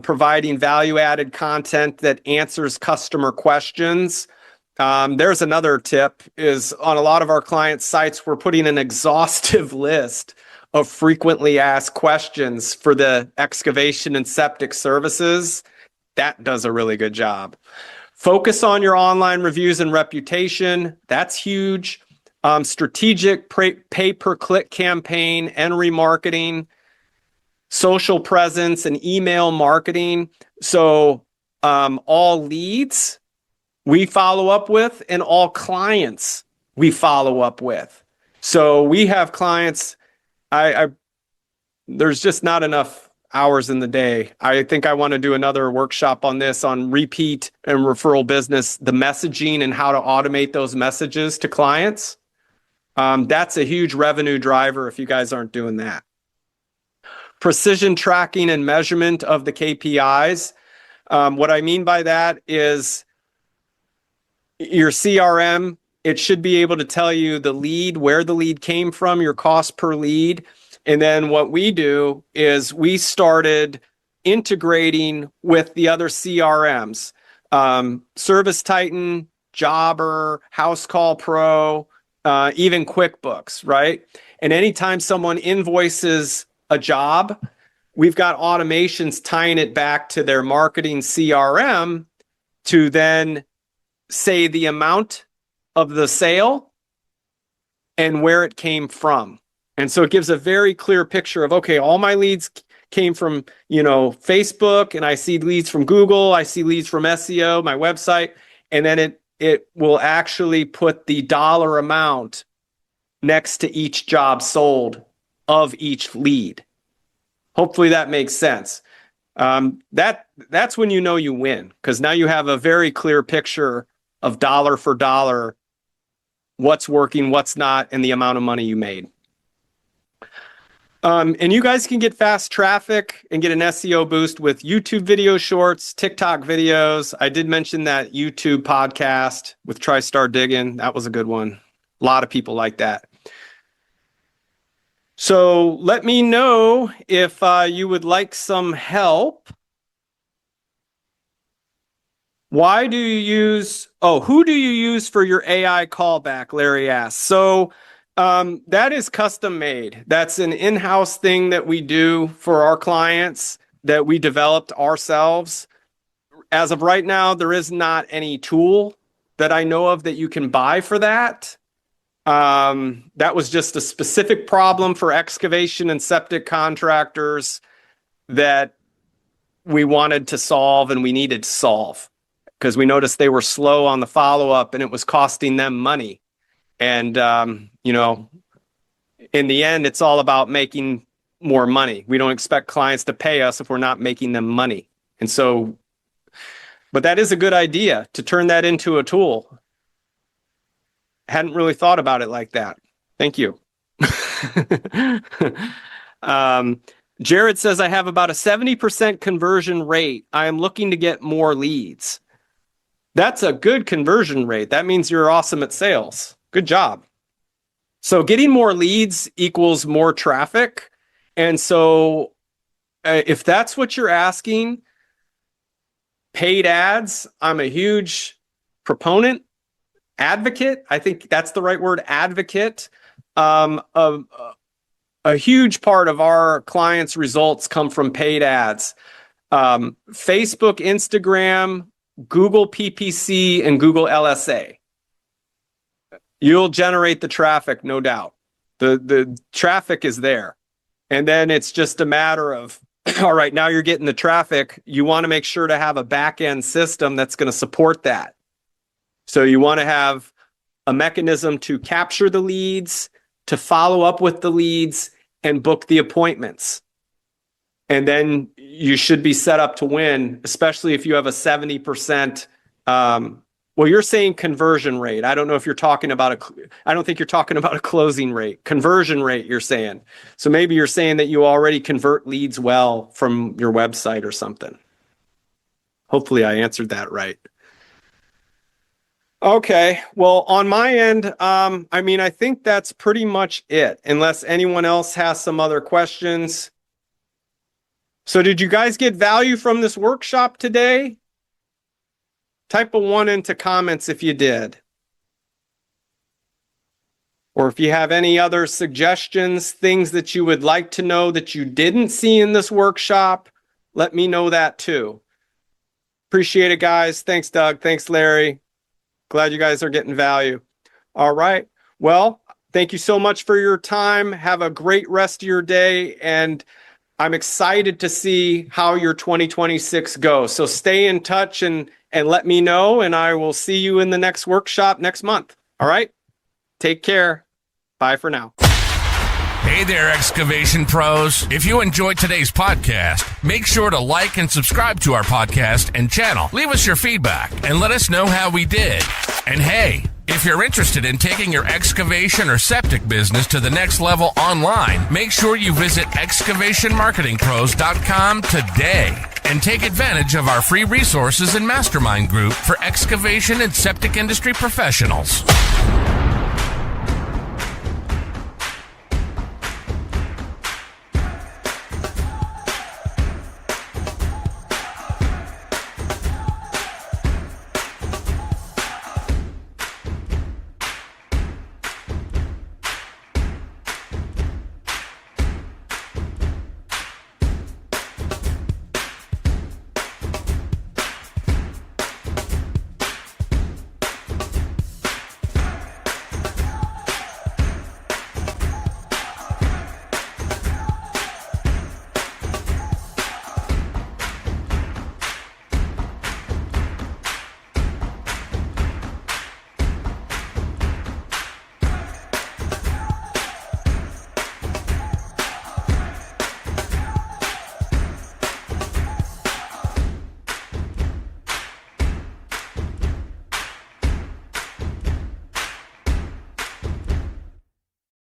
providing value-added content that answers customer questions. There's another tip, is on a lot of our clients' sites, we're putting an exhaustive list of frequently asked questions for the excavation and septic services. That does a really good job. Focus on your online reviews and reputation. That's huge. Strategic pay-per-click campaign and remarketing. social presence and email marketing. So all leads we follow up with, and all clients we follow up with. So we have clients, there's just not enough hours in the day. I think I want to do another workshop on this, on repeat and referral business, the messaging and how to automate those messages to clients. That's a huge revenue driver if you guys aren't doing that. Precision tracking and measurement of the KPIs. What I mean by that is your CRM, it should be able to tell you the lead, where the lead came from, your cost per lead. And then what we do is we started integrating with the other CRMs, Service Titan, Jobber, House Call Pro, even QuickBooks, right? And anytime someone invoices a job, we've got automations tying it back to their marketing CRM to then say the amount of the sale and where it came from. And so it gives a very clear picture of, okay, all my leads came from, Facebook, and I see leads from Google, I see leads from SEO, my website, and then it will actually put the dollar amount next to each job sold of each lead. Hopefully that makes sense. That's when you win, because now you have a very clear picture of dollar for dollar, what's working, what's not, and the amount of money you made. And you guys can get fast traffic and get an SEO boost with YouTube video shorts, TikTok videos. I did mention that YouTube podcast with TriStar Digging. That was a good one. A lot of people like that. So let me know if you would like some help. Who do you use for your AI callback? Larry asks. So that is custom made. That's an in-house thing that we do for our clients that we developed ourselves. As of right now, there is not any tool that I know of that you can buy for that. That was just a specific problem for excavation and septic contractors that we wanted to solve and we needed to solve, because we noticed they were slow on the follow-up and it was costing them money. And, in the end, it's all about making more money. We don't expect clients to pay us if we're not making them money. And so, but that is a good idea to turn that into a tool. Hadn't really thought about it like that. Thank you. Jared says, I have about a 70% conversion rate. I am looking to get more leads. That's a good conversion rate. That means you're awesome at sales. Good job. So getting more leads equals more traffic. And so if that's what you're asking, paid ads, I'm a huge proponent, advocate. I think that's the right word, advocate. A huge part of our clients' results come from paid ads. Facebook, Instagram, Google PPC, and Google LSA. You'll generate the traffic, no doubt. The traffic is there. And then it's just a matter of, all right, now you're getting the traffic. You want to make sure to have a back-end system that's going to support that. So you want to have a mechanism to capture the leads, to follow up with the leads, and book the appointments. And then you should be set up to win, especially if you have a 70%. Well, you're saying conversion rate. I don't know if you're talking about I don't think you're talking about a closing rate. Conversion rate, you're saying. So maybe you're saying that you already convert leads well from your website or something. Hopefully I answered that right. Okay, well, on my end, I think that's pretty much it, unless anyone else has some other questions. So did you guys get value from this workshop today? Type a 1 into comments if you did. Or if you have any other suggestions, things that you would like to know that you didn't see in this workshop, let me know that too. Appreciate it, guys. Thanks, Doug. Thanks, Larry. Glad you guys are getting value. All right. Well, thank you so much for your time. Have a great rest of your day. And I'm excited to see how your 2026 goes. So stay in touch and let me know, and I will see you in the next workshop next month. All right? Take care. Bye for now. Hey there, excavation pros. If you enjoyed today's podcast, make sure to like and subscribe to our podcast and channel. Leave us your feedback and let us know how we did. And hey, if you're interested in taking your excavation or septic business to the next level online, make sure you visit excavationmarketingpros.com today and take advantage of our free resources and mastermind group for excavation and septic industry professionals.